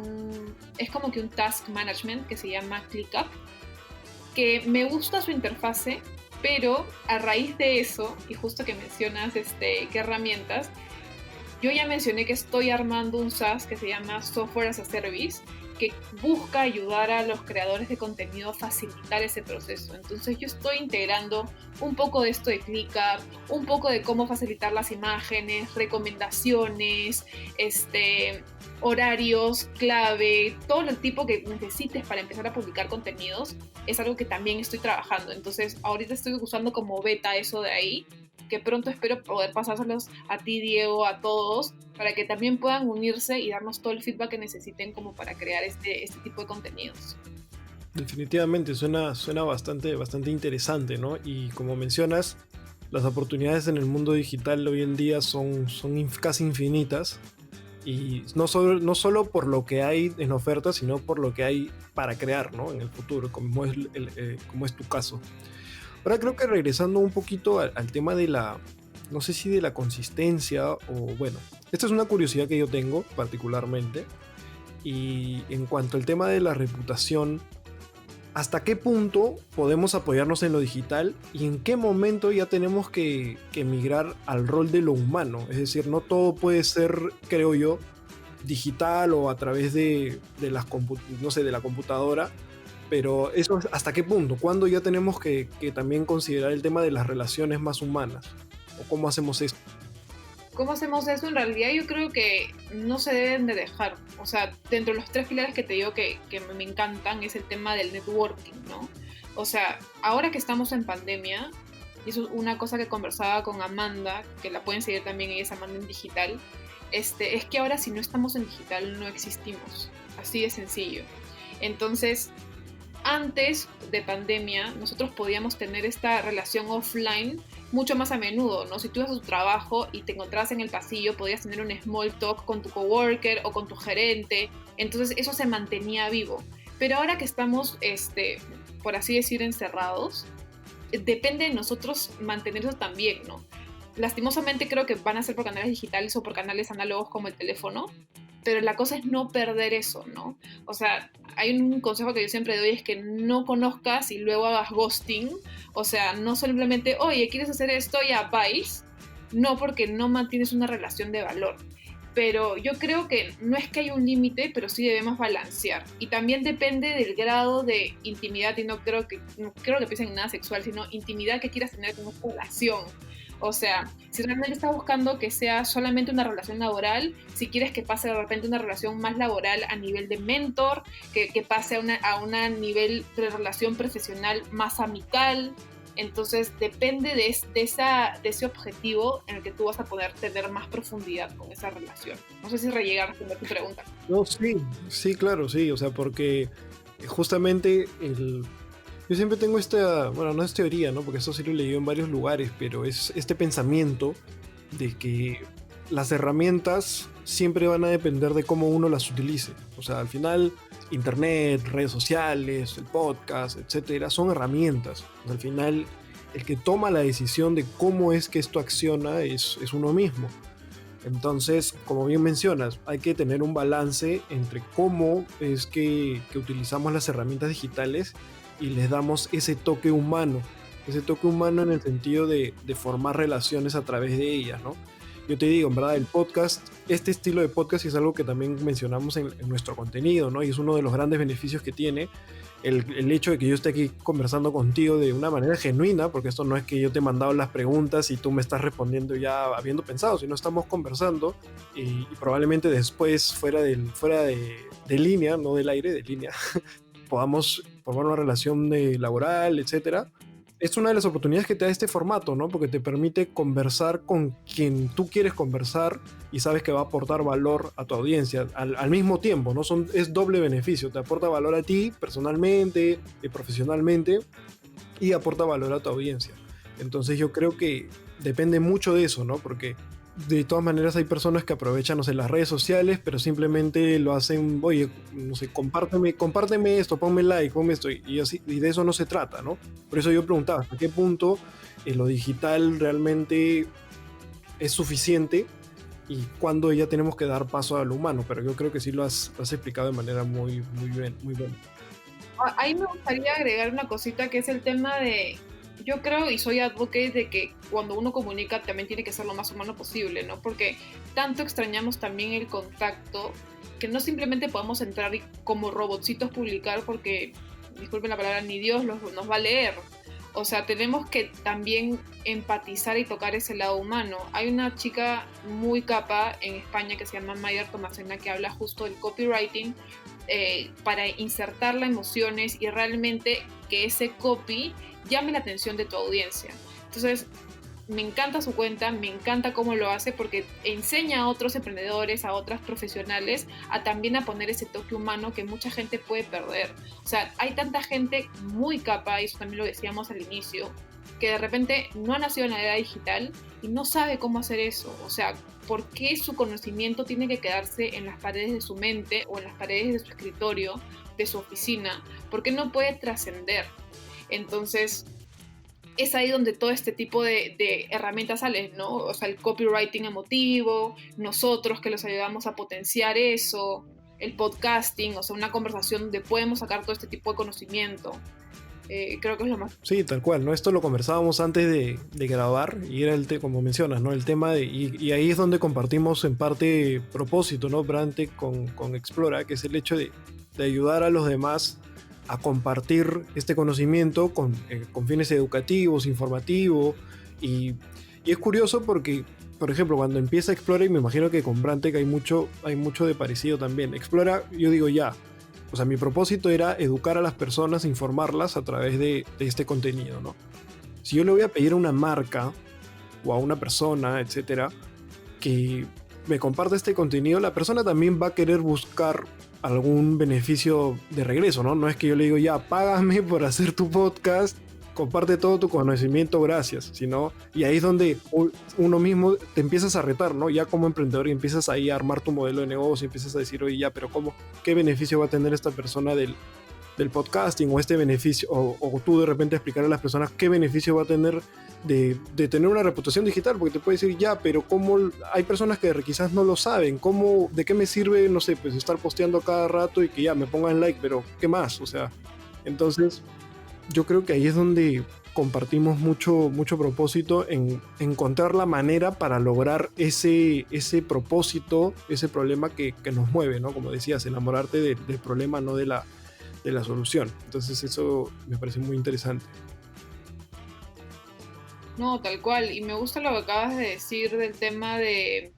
S2: como que un task management que se llama ClickUp, que me gusta su interfase, pero a raíz de eso, y justo que mencionas qué herramientas, yo ya mencioné que estoy armando un SaaS que se llama Software as a Service, que busca ayudar a los creadores de contenido a facilitar ese proceso. Entonces yo estoy integrando un poco de esto de ClickUp, un poco de cómo facilitar las imágenes, recomendaciones, horarios clave, todo el tipo que necesites para empezar a publicar contenidos, es algo que también estoy trabajando. Entonces ahorita estoy usando como beta eso de ahí, que pronto espero poder pasárselos a ti, Diego, a todos, para que también puedan unirse y darnos todo el feedback que necesiten como para crear este tipo de contenidos.
S1: Definitivamente suena bastante interesante, ¿no? Y como mencionas, las oportunidades en el mundo digital hoy en día son casi infinitas. Y no solo por lo que hay en oferta, sino por lo que hay para crear, ¿no? En el futuro, como es tu caso. Ahora creo que regresando un poquito al tema no sé si de la consistencia o bueno, esta es una curiosidad que yo tengo particularmente. Y en cuanto al tema de la reputación, ¿hasta qué punto podemos apoyarnos en lo digital y en qué momento ya tenemos que migrar al rol de lo humano? Es decir, no todo puede ser, creo yo, digital o a través de la computadora, pero eso hasta qué punto, ¿cuándo ya tenemos que también considerar el tema de las relaciones más humanas? ¿O cómo hacemos esto?
S2: ¿Cómo hacemos eso? En realidad yo creo que no se deben de dejar. O sea, dentro de los 3 pilares que te digo que me encantan es el tema del networking, ¿no? O sea, ahora que estamos en pandemia, y eso es una cosa que conversaba con Amanda, que la pueden seguir también, ella es Amanda en Digital, es que ahora si no estamos en digital no existimos. Así de sencillo. Entonces, antes de pandemia, nosotros podíamos tener esta relación offline mucho más a menudo, ¿no? Si tú ibas a tu trabajo y te encontrabas en el pasillo, podías tener un small talk con tu coworker o con tu gerente, entonces eso se mantenía vivo. Pero ahora que estamos, por así decir, encerrados, depende de nosotros mantener eso también, ¿no? Lastimosamente creo que van a ser por canales digitales o por canales análogos como el teléfono, pero la cosa es no perder eso, ¿no? O sea, hay un consejo que yo siempre doy, es que no conozcas y luego hagas ghosting, o sea, no simplemente, oye, ¿quieres hacer esto? Ya, vais, no, porque no mantienes una relación de valor. Pero yo creo que no es que haya un límite, pero sí debemos balancear. Y también depende del grado de intimidad, y no creo que piensen en nada sexual, sino intimidad que quieras tener con una relación. O sea, si realmente estás buscando que sea solamente una relación laboral, si quieres que pase de repente una relación más laboral a nivel de mentor, que pase a un nivel de relación profesional más amical, entonces depende de ese objetivo en el que tú vas a poder tener más profundidad con esa relación. No sé si llega a responder tu pregunta.
S1: No, sí, claro, sí, o sea, porque justamente yo siempre tengo bueno, no es teoría, ¿no? Porque eso sí lo he leído en varios lugares, pero es este pensamiento de que las herramientas siempre van a depender de cómo uno las utilice. O sea, al final, internet, redes sociales, el podcast, etcétera, son herramientas. Al final, el que toma la decisión de cómo es que esto acciona es uno mismo. Entonces, como bien mencionas, hay que tener un balance entre cómo es que utilizamos las herramientas digitales y les damos ese toque humano en el sentido de formar relaciones a través de ellas, ¿no? Yo te digo, en verdad, el podcast, este estilo de podcast es algo que también mencionamos en nuestro contenido, ¿no? Y es uno de los grandes beneficios que tiene el hecho de que yo esté aquí conversando contigo de una manera genuina, porque esto no es que yo te he mandado las preguntas y tú me estás respondiendo ya habiendo pensado, sino estamos conversando y probablemente después, de línea, no del aire, de línea, podamos formar una relación laboral, etcétera. Es una de las oportunidades que te da este formato, ¿no? Porque te permite conversar con quien tú quieres conversar y sabes que va a aportar valor a tu audiencia al mismo tiempo, ¿no? Es doble beneficio, te aporta valor a ti personalmente y profesionalmente y aporta valor a tu audiencia. Entonces yo creo que depende mucho de eso, ¿no? Porque de todas maneras hay personas que aprovechan, no sé, las redes sociales, pero simplemente lo hacen, oye, no sé, compárteme esto, ponme like, ponme esto, y de eso no se trata, ¿no? Por eso yo preguntaba, ¿hasta qué punto lo digital realmente es suficiente y cuándo ya tenemos que dar paso a lo humano? Pero yo creo que sí lo has explicado de manera muy, muy bien, muy buena.
S2: Ahí me gustaría agregar una cosita que es el tema de, yo creo y soy advocate de que cuando uno comunica también tiene que ser lo más humano posible, ¿no? Porque tanto extrañamos también el contacto que no simplemente podemos entrar y como robotcitos publicar porque, disculpen la palabra, ni Dios nos va a leer. O sea, tenemos que también empatizar y tocar ese lado humano. Hay una chica muy capa en España que se llama Maider Tomasena que habla justo del copywriting para insertar las emociones y realmente que ese copy llame la atención de tu audiencia. Entonces, me encanta su cuenta, me encanta cómo lo hace porque enseña a otros emprendedores, a otras profesionales a también a poner ese toque humano que mucha gente puede perder. O sea, hay tanta gente muy capa, y eso también lo decíamos al inicio, que de repente no ha nacido en la era digital y no sabe cómo hacer eso. O sea, ¿por qué su conocimiento tiene que quedarse en las paredes de su mente o en las paredes de su escritorio, de su oficina? ¿Por qué no puede trascender? Entonces, es ahí donde todo este tipo de herramientas salen, ¿no? O sea, el copywriting emotivo, nosotros que los ayudamos a potenciar eso, el podcasting, o sea, una conversación donde podemos sacar todo este tipo de conocimiento. Creo que es lo más...
S1: Sí, tal cual, ¿no? Esto lo conversábamos antes de grabar y era como mencionas, ¿no? El tema y ahí es donde compartimos en parte propósito, ¿no? Brante con Explora, que es el hecho de ayudar a los demás a compartir este conocimiento con fines educativos, informativos y es curioso porque, por ejemplo, cuando empieza Explora, y me imagino que con Brantec hay mucho de parecido también. Explora, yo digo ya, o sea, mi propósito era educar a las personas, informarlas a través de este contenido, ¿no? Si yo le voy a pedir a una marca o a una persona, etcétera, que me comparta este contenido, la persona también va a querer buscar algún beneficio de regreso, ¿no? No es que yo le digo, ya, págame por hacer tu podcast, comparte todo tu conocimiento, gracias, sino, y ahí es donde uno mismo te empiezas a retar, ¿no? Ya como emprendedor y empiezas ahí a armar tu modelo de negocio, empiezas a decir, oye, ya, pero ¿qué beneficio va a tener esta persona del podcasting o este beneficio, o tú de repente explicar a las personas qué beneficio va a tener de tener una reputación digital, porque te puede decir, ya, pero ¿cómo? Hay personas que quizás no lo saben, ¿de qué me sirve, no sé, pues estar posteando a cada rato y que ya me pongan like, pero ¿qué más? O sea, entonces yo creo que ahí es donde compartimos mucho propósito en encontrar la manera para lograr ese propósito, ese problema que nos mueve, ¿no? Como decías, enamorarte del problema, no de la solución. Entonces eso me parece muy interesante.
S2: No, tal cual. Y me gusta lo que acabas de decir del tema de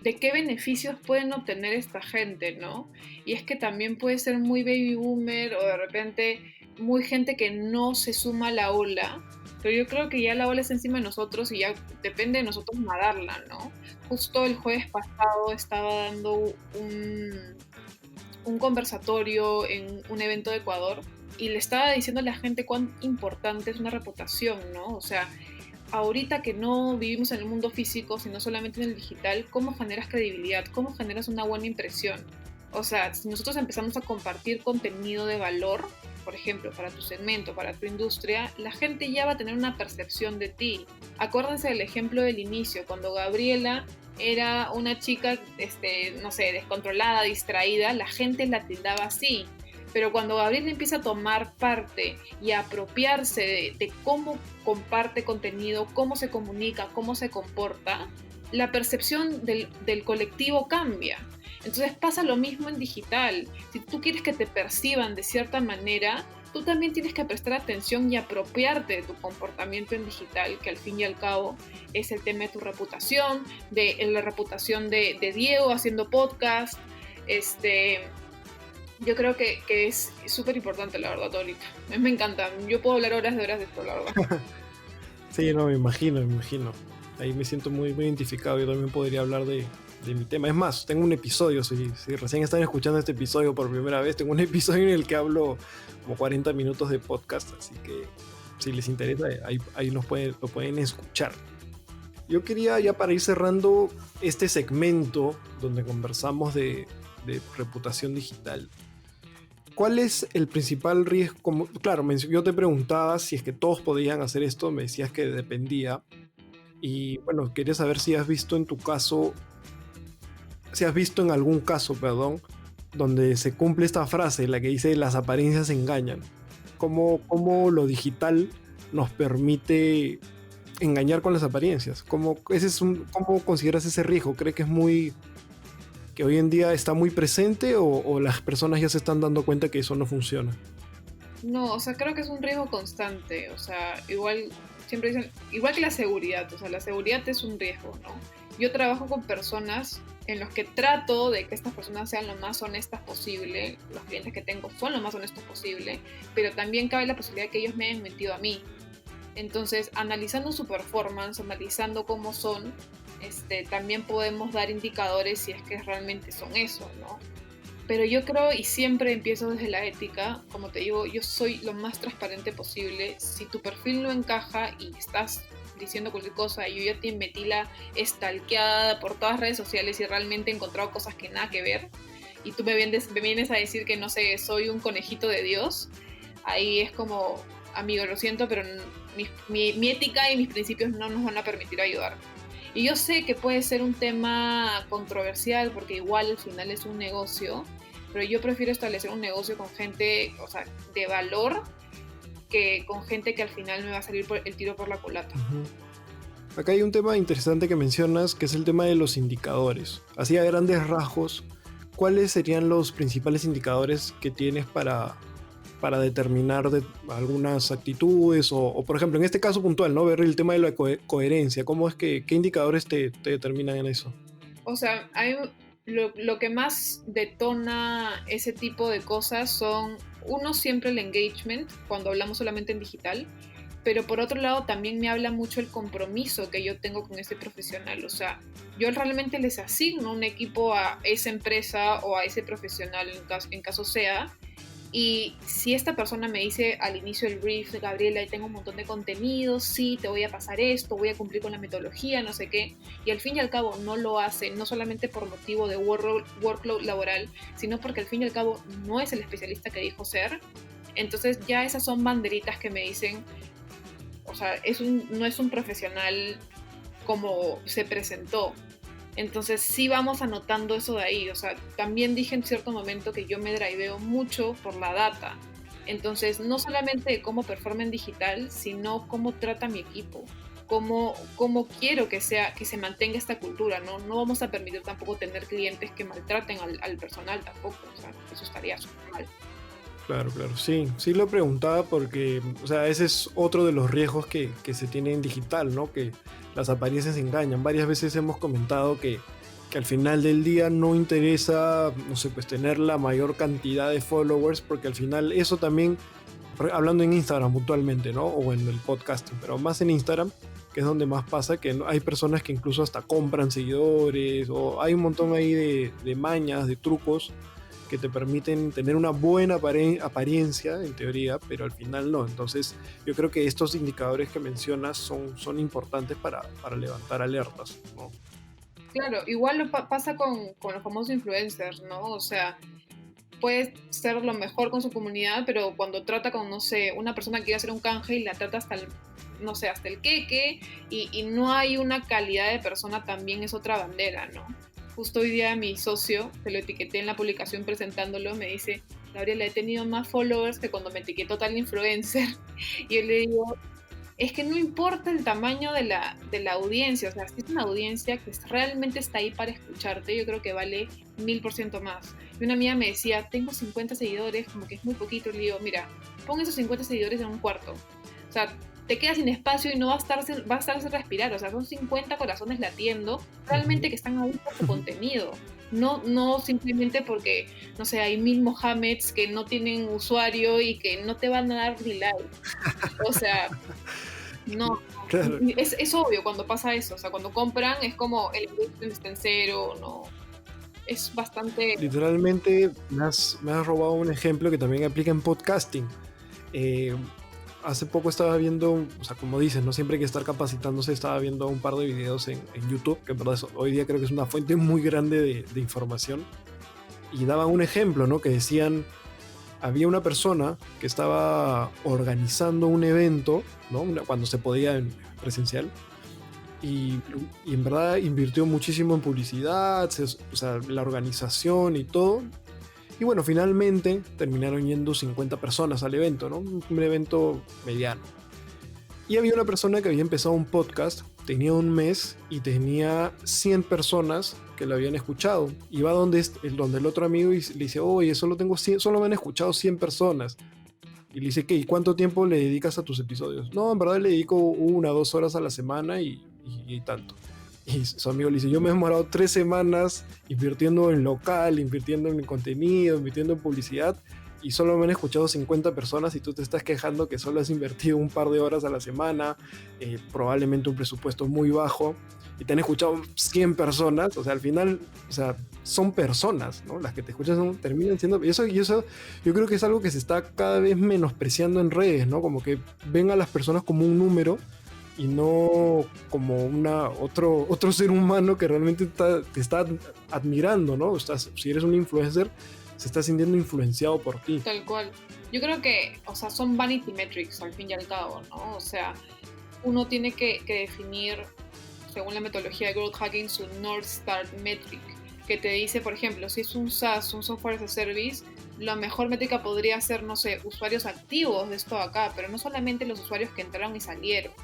S2: qué beneficios pueden obtener esta gente, ¿no? Y es que también puede ser muy baby boomer o de repente muy gente que no se suma a la ola, pero yo creo que ya la ola está encima de nosotros y ya depende de nosotros nadarla, ¿no? Justo el jueves pasado estaba dando un conversatorio en un evento de Ecuador y le estaba diciendo a la gente cuán importante es una reputación, ¿no? O sea, ahorita que no vivimos en el mundo físico, sino solamente en el digital, ¿cómo generas credibilidad? ¿Cómo generas una buena impresión? O sea, si nosotros empezamos a compartir contenido de valor, por ejemplo, para tu segmento, para tu industria, la gente ya va a tener una percepción de ti. Acuérdense del ejemplo del inicio, cuando Gabriela era una chica, no sé, descontrolada, distraída, la gente la tildaba así. Pero cuando Gabriela empieza a tomar parte y a apropiarse de cómo comparte contenido, cómo se comunica, cómo se comporta, la percepción del colectivo cambia. Entonces pasa lo mismo en digital. Si tú quieres que te perciban de cierta manera, tú también tienes que prestar atención y apropiarte de tu comportamiento en digital, que al fin y al cabo es el tema de tu reputación, de la reputación de Diego haciendo podcast. Yo creo que es súper importante, la verdad, ahorita. A mí me encanta. Yo puedo hablar horas de esto, la verdad.
S1: Sí, no, me imagino. Ahí me siento muy, muy identificado. Yo también podría hablar de mi tema. Es más, tengo un episodio, si recién están escuchando este episodio por primera vez, tengo un episodio en el que hablo como 40 minutos de podcast, así que si les interesa, ahí lo pueden escuchar. Yo quería, ya para ir cerrando este segmento donde conversamos de reputación digital, ¿cuál es el principal riesgo? Claro, yo te preguntaba si es que todos podían hacer esto, me decías que dependía. Y bueno, quería saber si has visto en algún caso, donde se cumple esta frase, la que dice las apariencias engañan. ¿Cómo lo digital nos permite engañar con las apariencias? ¿Cómo consideras ese riesgo? ¿Crees que hoy en día está muy presente o las personas ya se están dando cuenta que eso no funciona?
S2: No, o sea, creo que es un riesgo constante. O sea, siempre dicen, igual que la seguridad. O sea, la seguridad es un riesgo, ¿no? Yo trabajo con personas en los que trato de que estas personas sean lo más honestas posible. Los clientes que tengo son lo más honestos posible, pero también cabe la posibilidad de que ellos me hayan mentido a mí. Entonces, analizando su performance, analizando cómo son, también podemos dar indicadores si es que realmente son eso, ¿no? Pero yo creo, y siempre empiezo desde la ética, como te digo, yo soy lo más transparente posible. Si tu perfil no encaja y estás diciendo cualquier cosa, y yo ya te metí la stalkeada por todas las redes sociales y realmente he encontrado cosas que nada que ver, y tú me vienes a decir que, no sé, soy un conejito de Dios, ahí es como, amigo, lo siento, pero mi ética y mis principios no nos van a permitir ayudar. Y yo sé que puede ser un tema controversial porque igual al final es un negocio, pero yo prefiero establecer un negocio con gente, o sea, de valor, que con gente que al final me va a salir el tiro por la culata.
S1: Uh-huh. Acá hay un tema interesante que mencionas, que es el tema de los indicadores. Así a grandes rasgos, ¿cuáles serían los principales indicadores que tienes para determinar algunas actitudes o, por ejemplo, en este caso puntual, ¿no? Ver el tema de la coherencia. ¿Qué indicadores te determinan en eso?
S2: O sea, lo que más detona ese tipo de cosas son, uno, siempre el engagement, cuando hablamos solamente en digital, pero por otro lado también me habla mucho el compromiso que yo tengo con ese profesional. O sea, yo realmente les asigno un equipo a esa empresa o a ese profesional en caso sea. Y si esta persona me dice al inicio del brief, Gabriela, tengo un montón de contenidos, sí, te voy a pasar esto, voy a cumplir con la metodología, no sé qué, y al fin y al cabo no lo hace, no solamente por motivo de workload laboral, sino porque al fin y al cabo no es el especialista que dijo ser, entonces ya esas son banderitas que me dicen, o sea, no es un profesional como se presentó. Entonces sí vamos anotando eso de ahí. O sea, también dije en cierto momento que yo me driveo mucho por la data. Entonces, no solamente cómo performa en digital, sino cómo trata mi equipo. Cómo quiero que se mantenga esta cultura, ¿no? No vamos a permitir tampoco tener clientes que maltraten al personal tampoco. O sea, eso estaría súper mal.
S1: Claro, sí lo preguntaba porque, o sea, ese es otro de los riesgos que se tiene en digital, ¿no? Que las apariencias engañan. Varias veces hemos comentado que al final del día no interesa, no sé, pues tener la mayor cantidad de followers, porque al final eso también, hablando en Instagram puntualmente, ¿no? O en el podcasting, pero más en Instagram, que es donde más pasa, que hay personas que incluso hasta compran seguidores, o hay un montón ahí de mañas, de trucos, que te permiten tener una buena apariencia en teoría, pero al final no. Entonces yo creo que estos indicadores que mencionas son importantes para levantar alertas, ¿no?
S2: Claro, igual pasa con los famosos influencers, ¿no? O sea, puede ser lo mejor con su comunidad, pero cuando trata con, no sé, una persona que quiere hacer un canje y la trata hasta el, no sé, hasta el queque, y no hay una calidad de persona, también es otra bandera, ¿no? Justo hoy día mi socio, que lo etiqueté en la publicación presentándolo, me dice, Gabriela, he tenido más followers que cuando me etiquetó tal influencer. Y yo le digo, es que no importa el tamaño de la audiencia, o sea, si es una audiencia que realmente está ahí para escucharte, yo creo que vale 1000% más. Y una amiga me decía, tengo 50 seguidores, como que es muy poquito, y le digo, mira, pon esos 50 seguidores en un cuarto. O sea, te quedas sin espacio y no va a estar sin respirar, o sea, son 50 corazones latiendo, realmente que están ahí por tu contenido. No, no simplemente porque, no sé, hay 1000 Mohameds que no tienen usuario y que no te van a dar ni like. O sea, no,
S1: Claro.
S2: es obvio cuando pasa eso, o sea, cuando compran es como el engagement está en cero, no, es bastante...
S1: Literalmente me has robado un ejemplo que también aplica en podcasting. Eh, Hace poco estaba viendo, o sea, como dices, no siempre hay que estar capacitándose, estaba viendo un par de videos en YouTube, que en verdad hoy día creo que es una fuente muy grande de información, y daban un ejemplo, ¿no? Que decían, había una persona que estaba organizando un evento, ¿no? Cuando se podía en presencial, y, y en verdad invirtió muchísimo en publicidad, o sea, la organización y todo. Y bueno, finalmente terminaron yendo 50 personas al evento, ¿no? Un evento mediano. Y había una persona que había empezado un podcast, tenía un mes y tenía 100 personas que lo habían escuchado. Y va donde el otro amigo y le dice, oye, solo me han escuchado 100 personas. Y le dice, ¿qué? ¿Y cuánto tiempo le dedicas a tus episodios? No, en verdad le dedico 1 o 2 horas a la semana y tanto. Y su amigo le dice, yo me he demorado 3 semanas invirtiendo en local, invirtiendo en contenido, invirtiendo en publicidad, y solo me han escuchado 50 personas y tú te estás quejando que solo has invertido un par de horas a la semana, probablemente un presupuesto muy bajo, y te han escuchado 100 personas. O sea, al final, o sea, son personas, ¿no? Las que te escuchan terminan siendo... Y eso yo creo que es algo que se está cada vez menospreciando en redes, ¿no? Como que ven a las personas como un número y no como otro ser humano que realmente te está admirando, ¿no? Si eres un influencer, se está sintiendo influenciado por ti.
S2: Tal cual. Yo creo que, o sea, son vanity metrics al fin y al cabo, ¿no? O sea, uno tiene que definir, según la metodología de Growth Hacking, su North Star Metric, que te dice, por ejemplo, si es un SaaS, un Software as a Service, la mejor métrica podría ser, no sé, usuarios activos de esto acá, pero no solamente los usuarios que entraron y salieron.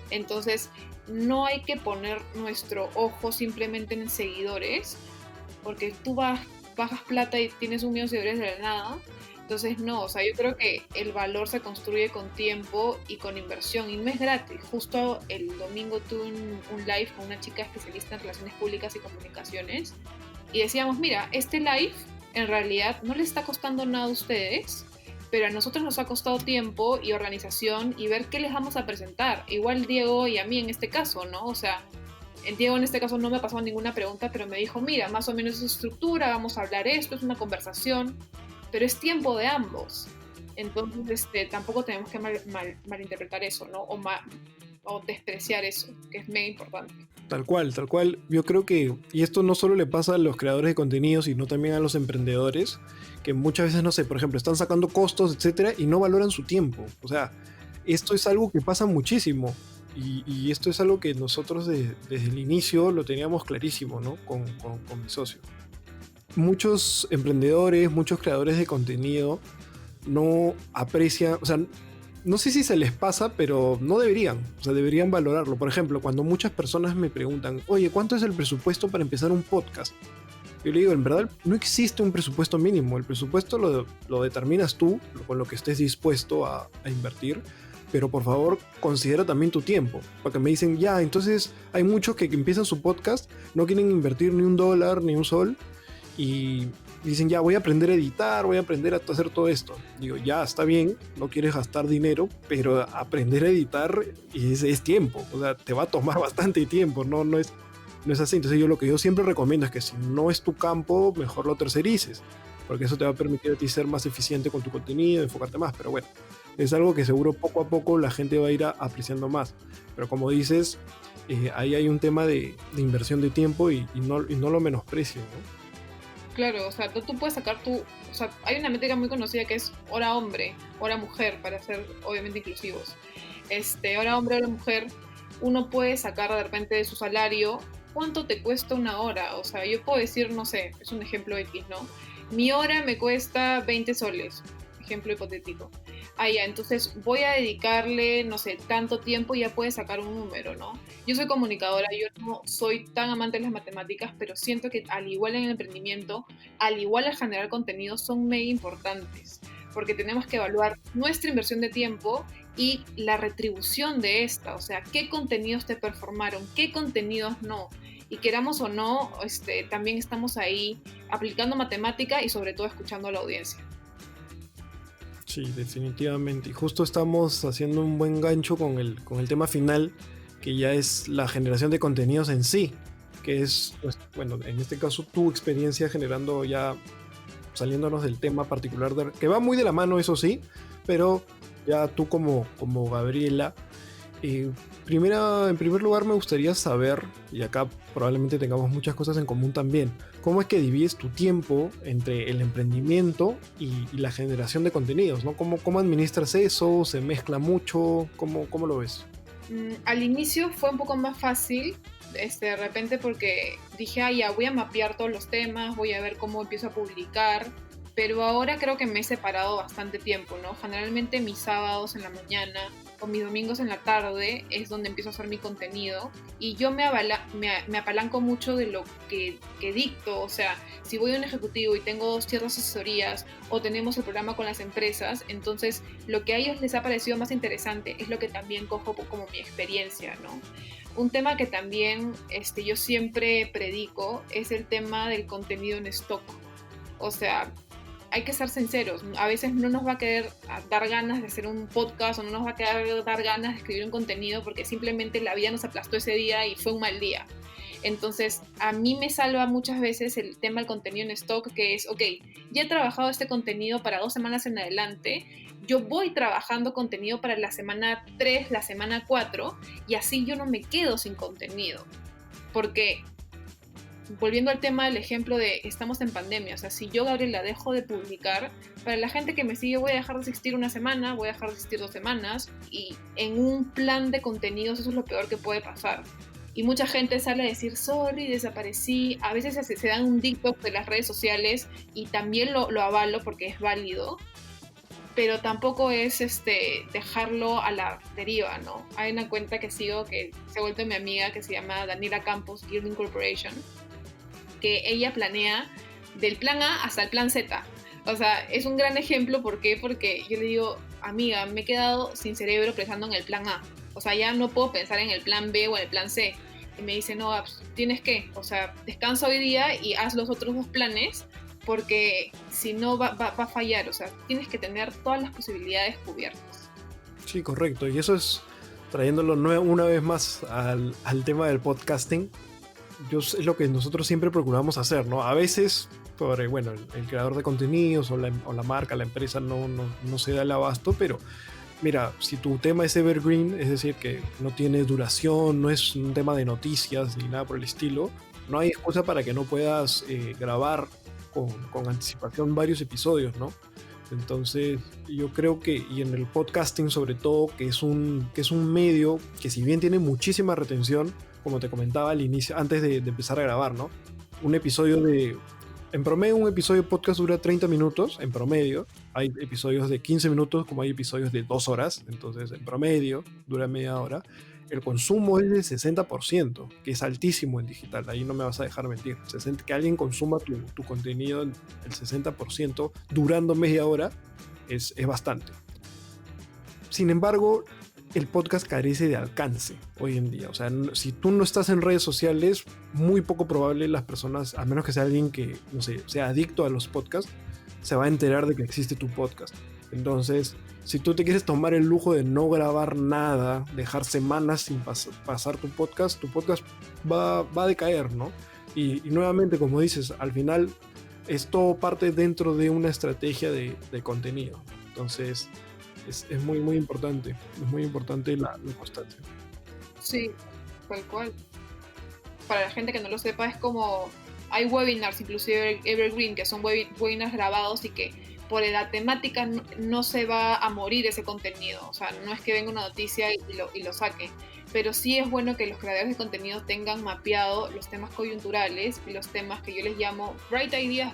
S2: Entonces, no hay que poner nuestro ojo simplemente en seguidores, porque tú bajas plata y tienes 1 millón de seguidores de la nada. Entonces, no, o sea, yo creo que el valor se construye con tiempo y con inversión, y no es gratis. Justo el domingo tuve un live con una chica especialista en relaciones públicas y comunicaciones, y decíamos, mira, este live en realidad no le está costando nada a ustedes, pero a nosotros nos ha costado tiempo y organización y ver qué les vamos a presentar. Igual Diego y a mí en este caso, ¿no? O sea, Diego en este caso no me ha pasado ninguna pregunta, pero me dijo, mira, más o menos es estructura, vamos a hablar esto, es una conversación, pero es tiempo de ambos. Entonces, tampoco tenemos que malinterpretar eso, ¿no? O despreciar eso, que es mega importante.
S1: Tal cual, tal cual. Yo creo que, y esto no solo le pasa a los creadores de contenido, sino también a los emprendedores, que muchas veces, no sé, por ejemplo, están sacando costos, etcétera, y no valoran su tiempo. O sea, esto es algo que pasa muchísimo. Y esto es algo que nosotros desde el inicio lo teníamos clarísimo, ¿no? Con mi socio. Muchos emprendedores, muchos creadores de contenido no aprecian, o sea, no sé si se les pasa, pero no deberían, o sea, deberían valorarlo. Por ejemplo, cuando muchas personas me preguntan, oye, ¿cuánto es el presupuesto para empezar un podcast? Yo le digo, en verdad no existe un presupuesto mínimo, el presupuesto lo determinas tú, con lo que estés dispuesto a invertir, pero por favor considera también tu tiempo, porque me dicen, ya, entonces hay muchos que empiezan su podcast, no quieren invertir ni $1 ni un sol, y dicen, ya, voy a aprender a editar, voy a aprender a hacer todo esto. Digo, ya, está bien, no quieres gastar dinero, pero aprender a editar es tiempo, o sea, te va a tomar bastante tiempo, no es así. Entonces lo que yo siempre recomiendo es que si no es tu campo, mejor lo tercerices, porque eso te va a permitir a ti ser más eficiente con tu contenido, enfocarte más. Pero bueno, es algo que seguro poco a poco la gente va a ir apreciando más. Pero como dices, ahí hay un tema de inversión de tiempo y no lo menosprecio, ¿no?
S2: Claro, o sea, tú puedes sacar o sea, hay una métrica muy conocida que es hora hombre, hora mujer, para ser obviamente inclusivos. Hora hombre, hora mujer, uno puede sacar de repente de su salario cuánto te cuesta una hora. O sea, yo puedo decir, no sé, es un ejemplo X, ¿no? Mi hora me cuesta 20 soles, ejemplo hipotético. Ah, ya, entonces voy a dedicarle, no sé, tanto tiempo y ya puedes sacar un número, ¿no? Yo soy comunicadora, yo no soy tan amante de las matemáticas, pero siento que al igual en el emprendimiento, al igual al generar contenido, son mega importantes, porque tenemos que evaluar nuestra inversión de tiempo y la retribución de esta, o sea, qué contenidos te performaron, qué contenidos no. Y queramos o no, también estamos ahí aplicando matemática y sobre todo escuchando a la audiencia.
S1: Sí, definitivamente. Y justo estamos haciendo un buen gancho con el tema final, que ya es la generación de contenidos en sí, que es, pues, bueno, en este caso tu experiencia generando ya, saliéndonos del tema particular, que va muy de la mano, eso sí, pero ya tú como Gabriela, en primer lugar me gustaría saber, y acá probablemente tengamos muchas cosas en común también, ¿cómo es que divides tu tiempo entre el emprendimiento y la generación de contenidos, ¿no? ¿Cómo administras eso? ¿Se mezcla mucho? ¿Cómo lo ves?
S2: Al inicio fue un poco más fácil, de repente porque dije, ya voy a mapear todos los temas, voy a ver cómo empiezo a publicar, pero ahora creo que me he separado bastante tiempo, ¿no? Generalmente mis sábados en la mañana o mis domingos en la tarde es donde empiezo a hacer mi contenido y yo me apalanco mucho de lo que dicto, o sea, si voy a un ejecutivo y tengo ciertas asesorías o tenemos el programa con las empresas, entonces lo que a ellos les ha parecido más interesante es lo que también cojo como mi experiencia, ¿no? Un tema que también yo siempre predico es el tema del contenido en stock. O sea, hay que ser sinceros, a veces no nos va a querer dar ganas de hacer un podcast o no nos va a querer dar ganas de escribir un contenido porque simplemente la vida nos aplastó ese día y fue un mal día. Entonces, a mí me salva muchas veces el tema del contenido en stock, que es, ok, ya he trabajado este contenido para 2 semanas en adelante, yo voy trabajando contenido para la semana 3, la semana 4, y así yo no me quedo sin contenido. Porque volviendo al tema del ejemplo de estamos en pandemia, o sea, si yo, Gabriela, dejo de publicar, para la gente que me sigue voy a dejar de existir una semana, voy a dejar de existir 2 semanas, y en un plan de contenidos eso es lo peor que puede pasar. Y mucha gente sale a decir, sorry, desaparecí, a veces se dan un TikTok de las redes sociales y también lo avalo porque es válido, pero tampoco es dejarlo a la deriva, ¿no? Hay una cuenta que sigo que se ha vuelto mi amiga que se llama Daniela Campos, Guilding Corporation, que ella planea del plan A hasta el plan Z. O sea, es un gran ejemplo, ¿por qué? Porque yo le digo, amiga, me he quedado sin cerebro pensando en el plan A. O sea, ya no puedo pensar en el plan B o en el plan C. Y me dice, no, tienes que, o sea, descansa hoy día y haz los otros 2 planes, porque si no va a fallar. O sea, tienes que tener todas las posibilidades cubiertas.
S1: Sí, correcto. Y eso es trayéndolo una vez más al tema del podcasting. Es lo que nosotros siempre procuramos hacer, ¿no? A veces, bueno, el creador de contenidos o la marca, la empresa no se da el abasto, pero mira, si tu tema es evergreen, es decir, que no tiene duración, no es un tema de noticias ni nada por el estilo, no hay excusa para que no puedas grabar con anticipación varios episodios, ¿no? Entonces, yo creo que, y en el podcasting sobre todo, que es un medio que si bien tiene muchísima retención, como te comentaba al inicio, antes de empezar a grabar, ¿no? En promedio, un episodio de podcast dura 30 minutos, en promedio. Hay episodios de 15 minutos, como hay episodios de 2 horas, entonces en promedio dura media hora. El consumo es del 60%, que es altísimo en digital, ahí no me vas a dejar mentir. Que alguien consuma tu contenido en el 60% durando media hora es bastante. Sin embargo, el podcast carece de alcance hoy en día. O sea, si tú no estás en redes sociales, muy poco probable las personas, a menos que sea alguien que, no sé, sea adicto a los podcasts, se va a enterar de que existe tu podcast. Entonces, si tú te quieres tomar el lujo de no grabar nada, dejar semanas sin pasar tu podcast va a decaer, ¿no? Y nuevamente, como dices, al final es todo parte dentro de una estrategia de contenido. Entonces, es muy, muy importante. Es muy importante la constancia.
S2: Sí. tal cual. Para la gente que no lo sepa, es como hay webinars, inclusive Evergreen, que son webinars grabados y que por la temática no se va a morir ese contenido. O sea, no es que venga una noticia y lo saque. Pero sí es bueno que los creadores de contenido tengan mapeado los temas coyunturales y los temas que yo les llamo bright ideas.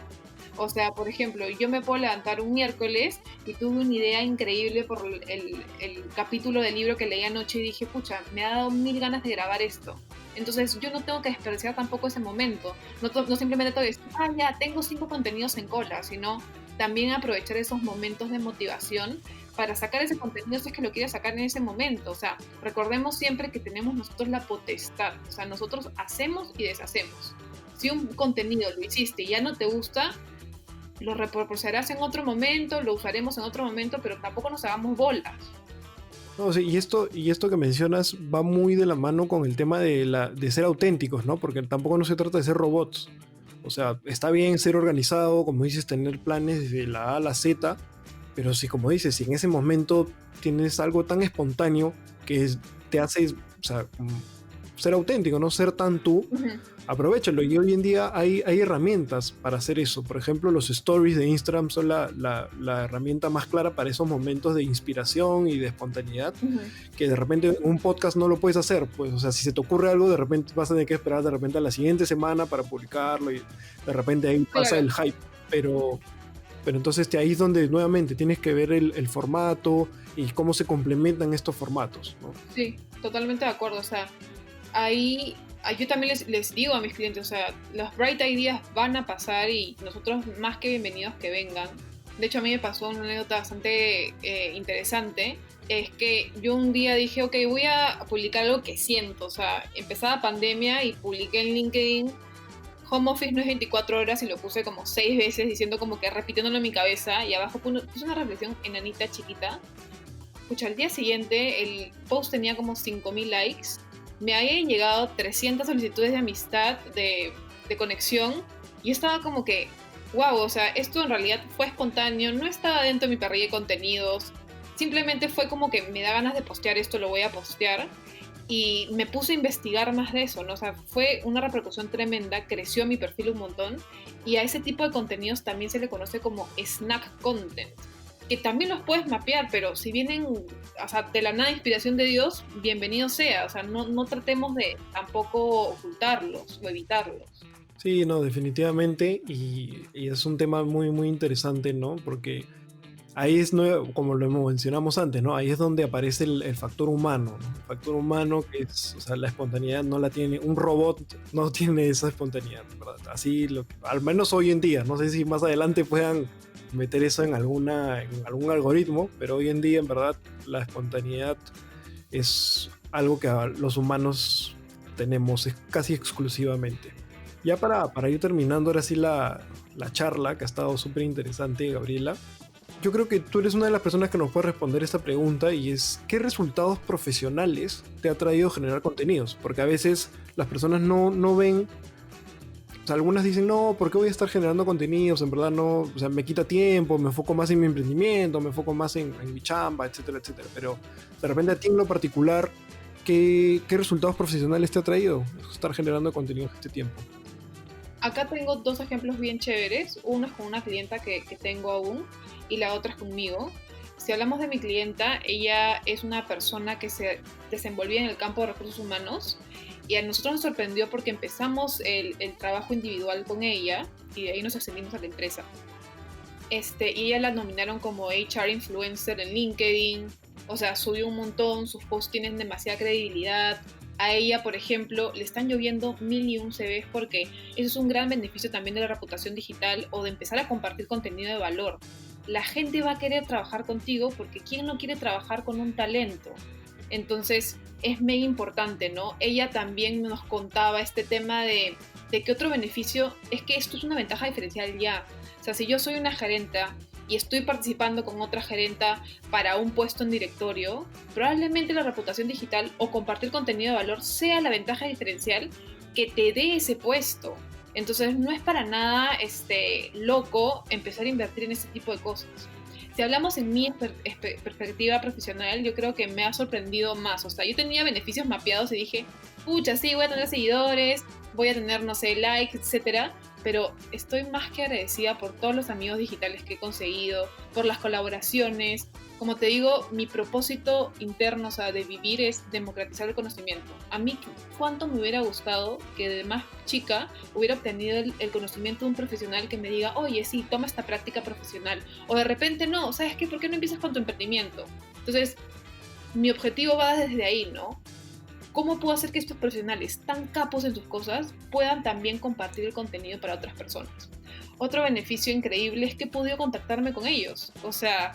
S2: O sea, por ejemplo, yo me puedo levantar un miércoles y tuve una idea increíble por el capítulo del libro que leí anoche y dije, pucha, me ha dado mil ganas de grabar esto. Entonces yo no tengo que desperdiciar tampoco ese momento. No simplemente tengo que decir, ya, tengo 5 contenidos en cola, sino también aprovechar esos momentos de motivación para sacar ese contenido si es que lo quieres sacar en ese momento. O sea, recordemos siempre que tenemos nosotros la potestad. O sea, nosotros hacemos y deshacemos. Si un contenido lo hiciste y ya no te gusta, lo reproducirás en otro momento, lo usaremos en otro momento, pero tampoco nos hagamos bolas.
S1: No, sí, y esto que mencionas va muy de la mano con el tema de ser auténticos, ¿no? Porque tampoco no se trata de ser robots. O sea, está bien ser organizado, como dices, tener planes desde la A a la Z, pero si, como dices, si en ese momento tienes algo tan espontáneo que te hace, o sea, ser auténtico, no ser tan tú, aprovéchalo. Y hoy en día hay herramientas para hacer eso. Por ejemplo, los stories de Instagram son la herramienta más clara para esos momentos de inspiración y de espontaneidad, que de repente un podcast no lo puedes hacer. Pues, o sea, si se te ocurre algo, de repente vas a tener que esperar de repente a la siguiente semana para publicarlo y de repente ahí pasa el hype. Pero entonces ahí es donde nuevamente tienes que ver el formato y cómo se complementan estos formatos, ¿no?
S2: Sí, totalmente de acuerdo. O sea, ahí yo también les digo a mis clientes, o sea, los bright ideas van a pasar y nosotros más que bienvenidos que vengan. De hecho, a mí me pasó una anécdota bastante interesante. Es que yo un día dije, ok, voy a publicar algo que siento. O sea, empezaba pandemia y publiqué en LinkedIn, home office no es 24 horas, y lo puse como 6 veces, diciendo como que repitiéndolo en mi cabeza, y abajo puse una reflexión enanita chiquita. Escucha, al día siguiente el post tenía como 5.000 likes, me habían llegado 300 solicitudes de amistad, de conexión, y yo estaba como que, wow, o sea, esto en realidad fue espontáneo, no estaba dentro de mi parrilla de contenidos, simplemente fue como que me da ganas de postear esto, lo voy a postear, y me puse a investigar más de eso, ¿no? O sea, fue una repercusión tremenda, creció mi perfil un montón, y a ese tipo de contenidos también se le conoce como snack content, que también los puedes mapear, pero si vienen, o sea, de la nada inspiración de Dios, bienvenido sea. O sea, no tratemos de tampoco ocultarlos o evitarlos.
S1: Sí, no, definitivamente, y es un tema muy, muy interesante, ¿no? Porque ahí es, como lo mencionamos antes, ¿no? Ahí es donde aparece el factor humano, ¿no? El factor humano que es, o sea, la espontaneidad no la tiene, un robot no tiene esa espontaneidad, ¿verdad? Así, al menos hoy en día, no sé si más adelante puedan meter eso en algún algoritmo, pero hoy en día, en verdad, la espontaneidad es algo que los humanos tenemos casi exclusivamente. Ya para ir terminando ahora sí la charla, que ha estado súper interesante, Gabriela, yo creo que tú eres una de las personas que nos puede responder esta pregunta, y es, ¿qué resultados profesionales te ha traído generar contenidos? Porque a veces las personas no ven, o sea, algunas dicen, no, ¿por qué voy a estar generando contenidos? En verdad no, o sea, me quita tiempo, me enfoco más en mi emprendimiento, me enfoco más en mi chamba, etcétera, etcétera. Pero de repente a ti en lo particular, ¿qué resultados profesionales te ha traído estar generando contenidos este tiempo?
S2: Acá tengo 2 ejemplos bien chéveres. Uno es con una clienta que tengo aún y la otra es conmigo. Si hablamos de mi clienta, ella es una persona que se desenvolvía en el campo de recursos humanos, y a nosotros nos sorprendió porque empezamos el trabajo individual con ella y de ahí nos ascendimos a la empresa. Y ella la nominaron como HR Influencer en LinkedIn, o sea, subió un montón, sus posts tienen demasiada credibilidad. A ella, por ejemplo, le están lloviendo 1001 CVs, porque eso es un gran beneficio también de la reputación digital o de empezar a compartir contenido de valor. La gente va a querer trabajar contigo porque ¿quién no quiere trabajar con un talento? Entonces es mega importante, ¿no? Ella también nos contaba este tema de que otro beneficio es que esto es una ventaja diferencial ya. O sea, si yo soy una gerenta y estoy participando con otra gerenta para un puesto en directorio, probablemente la reputación digital o compartir contenido de valor sea la ventaja diferencial que te dé ese puesto. Entonces no es para nada loco empezar a invertir en este tipo de cosas. Si hablamos en mi perspectiva profesional, yo creo que me ha sorprendido más. O sea, yo tenía beneficios mapeados y dije, pucha, sí, voy a tener seguidores, voy a tener, no sé, likes, etcétera, pero estoy más que agradecida por todos los amigos digitales que he conseguido, por las colaboraciones. Como te digo, mi propósito interno, o sea, de vivir es democratizar el conocimiento. A mí, ¿cuánto me hubiera gustado que de más chica hubiera obtenido el conocimiento de un profesional que me diga, oye, sí, toma esta práctica profesional? O de repente, no, ¿sabes qué? ¿Por qué no empiezas con tu emprendimiento? Entonces, mi objetivo va desde ahí, ¿no? ¿Cómo puedo hacer que estos profesionales tan capos en sus cosas puedan también compartir el contenido para otras personas? Otro beneficio increíble es que he podido contactarme con ellos. O sea,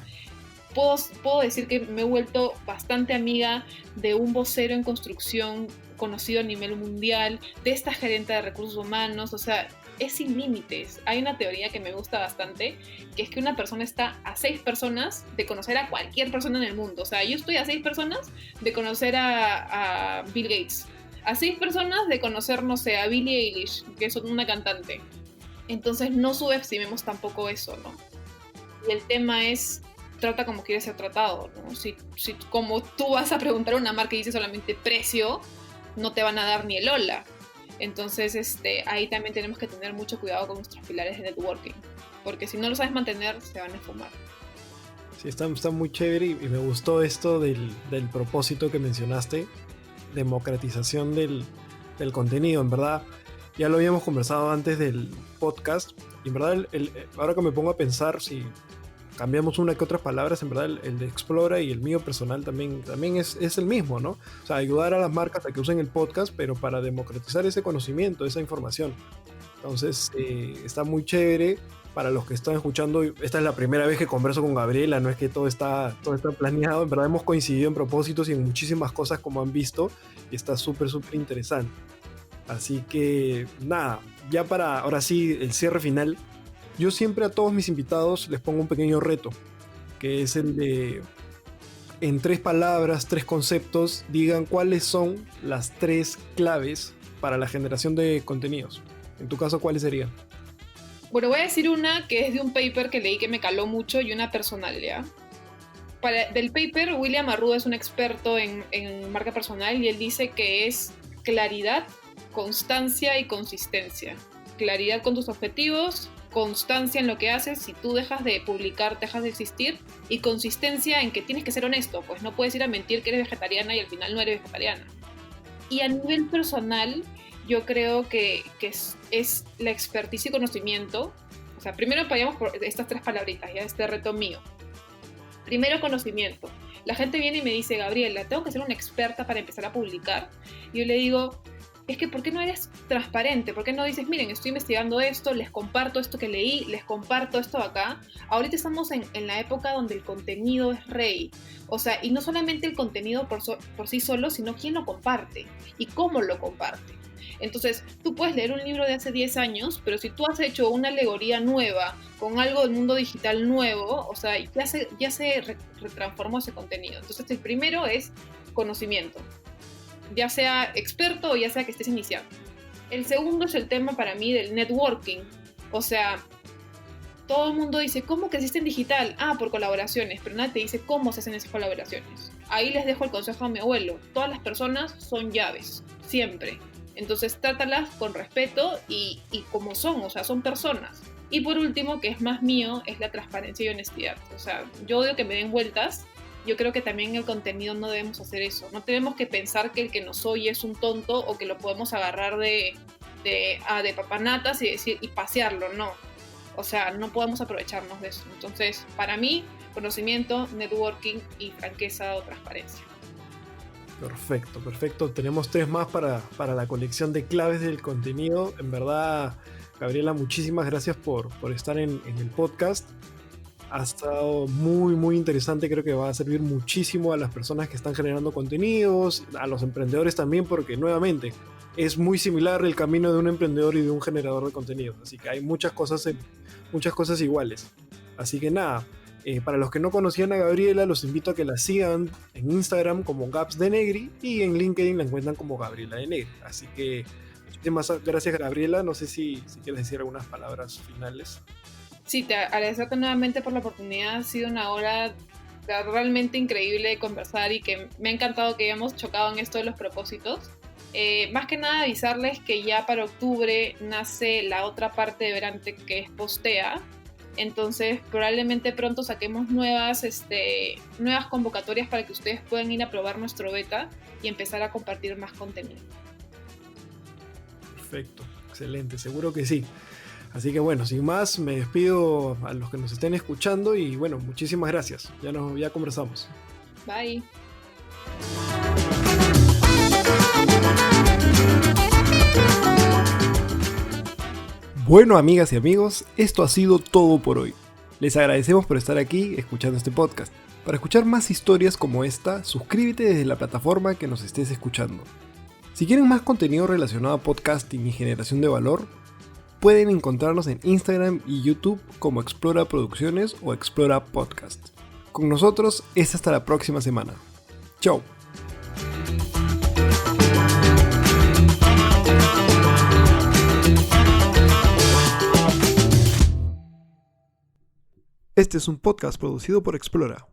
S2: puedo decir que me he vuelto bastante amiga de un vocero en construcción conocido a nivel mundial, de esta gerente de recursos humanos. O sea, es sin límites. Hay una teoría que me gusta bastante, que es que una persona está a 6 personas de conocer a cualquier persona en el mundo. O sea, yo estoy a 6 personas de conocer a Bill Gates, a 6 personas de conocer, no sé, a Billie Eilish, que es una cantante. Entonces no subestimemos tampoco eso, ¿no? Y el tema es, trata como quieres ser tratado, ¿no? Si como tú vas a preguntar a una marca y dice solamente precio, no te van a dar ni el hola. Entonces, ahí también tenemos que tener mucho cuidado con nuestros pilares de networking, porque si no lo sabes mantener, se van a esfumar.
S1: Sí, está muy chévere y me gustó esto del propósito que mencionaste, democratización del contenido, en verdad. Ya lo habíamos conversado antes del podcast y en verdad ahora que me pongo a pensar, si cambiamos una que otras palabras, en verdad el de Explora y el mío personal también es el mismo, ¿no? O sea, ayudar a las marcas a que usen el podcast, pero para democratizar ese conocimiento, esa información. Entonces, está muy chévere. Para los que están escuchando, esta es la primera vez que converso con Gabriela, no es que todo está planeado, en verdad hemos coincidido en propósitos y en muchísimas cosas como han visto, y está súper interesante. Así que nada, ya para ahora sí el cierre final, yo siempre a todos mis invitados les pongo un pequeño reto, que es el de, en 3 palabras, 3 conceptos, digan cuáles son las 3 claves para la generación de contenidos. En tu caso, ¿cuáles serían?
S2: Bueno, voy a decir una que es de un paper que leí que me caló mucho y una personal, ¿ya? Del paper, William Arruda es un experto en marca personal y él dice que es claridad, constancia y consistencia. Claridad con tus objetivos, constancia en lo que haces, si tú dejas de publicar, dejas de existir, y consistencia en que tienes que ser honesto, pues no puedes ir a mentir que eres vegetariana y al final no eres vegetariana. Y a nivel personal, yo creo que es la experticia y conocimiento. O sea, primero vayamos por estas 3 palabritas, ya este reto mío. Primero, conocimiento. La gente viene y me dice, Gabriela, tengo que ser una experta para empezar a publicar. Y yo le digo, es que ¿por qué no eres transparente? ¿Por qué no dices, miren, estoy investigando esto, les comparto esto que leí, les comparto esto acá? Ahorita estamos en la época donde el contenido es rey. O sea, y no solamente el contenido por sí solo, sino quién lo comparte y cómo lo comparte. Entonces, tú puedes leer un libro de hace 10 años, pero si tú has hecho una alegoría nueva, con algo del mundo digital nuevo, o sea, ya se retransformó ese contenido. Entonces, el primero es conocimiento, ya sea experto o ya sea que estés iniciando. El segundo es el tema para mí del networking. O sea, todo el mundo dice, ¿cómo creciste en digital? Ah, por colaboraciones, pero nadie te dice cómo se hacen esas colaboraciones. Ahí les dejo el consejo a mi abuelo. Todas las personas son llaves, siempre. Entonces trátalas con respeto y como son, o sea, son personas. Y por último, que es más mío, es la transparencia y honestidad. O sea, yo odio que me den vueltas. Yo creo que también en el contenido no debemos hacer eso. No tenemos que pensar que el que nos oye es un tonto o que lo podemos agarrar de papanatas y pasearlo, no. O sea, no podemos aprovecharnos de eso. Entonces, para mí, conocimiento, networking y franqueza o transparencia.
S1: Perfecto. Tenemos 3 más para la colección de claves del contenido. En verdad, Gabriela, muchísimas gracias por estar en el podcast. Ha estado muy interesante, creo que va a servir muchísimo a las personas que están generando contenidos, a los emprendedores también, porque nuevamente es muy similar el camino de un emprendedor y de un generador de contenidos, así que hay muchas cosas iguales. Así que nada, para los que no conocían a Gabriela, los invito a que la sigan en Instagram como Gaps de Negri y en LinkedIn la encuentran como Gabriela de Negri. Así que muchísimas gracias, Gabriela. No sé si quieres decir algunas palabras finales.
S2: Sí, te agradecerte nuevamente por la oportunidad. Ha sido una hora realmente increíble de conversar y que me ha encantado que hayamos chocado en esto de los propósitos. Más que nada avisarles que ya para octubre nace la otra parte de Verantech que es Postea. Entonces probablemente pronto saquemos nuevas convocatorias para que ustedes puedan ir a probar nuestro beta y empezar a compartir más contenido.
S1: Perfecto, excelente, seguro que sí. Así que bueno, sin más, me despido a los que nos estén escuchando y bueno, muchísimas gracias. Ya conversamos.
S2: Bye.
S1: Bueno, amigas y amigos, esto ha sido todo por hoy. Les agradecemos por estar aquí escuchando este podcast. Para escuchar más historias como esta, suscríbete desde la plataforma que nos estés escuchando. Si quieren más contenido relacionado a podcasting y generación de valor, pueden encontrarnos en Instagram y YouTube como Explora Producciones o Explora Podcast. Con nosotros es hasta la próxima semana. Chao. Este es un podcast producido por Explora.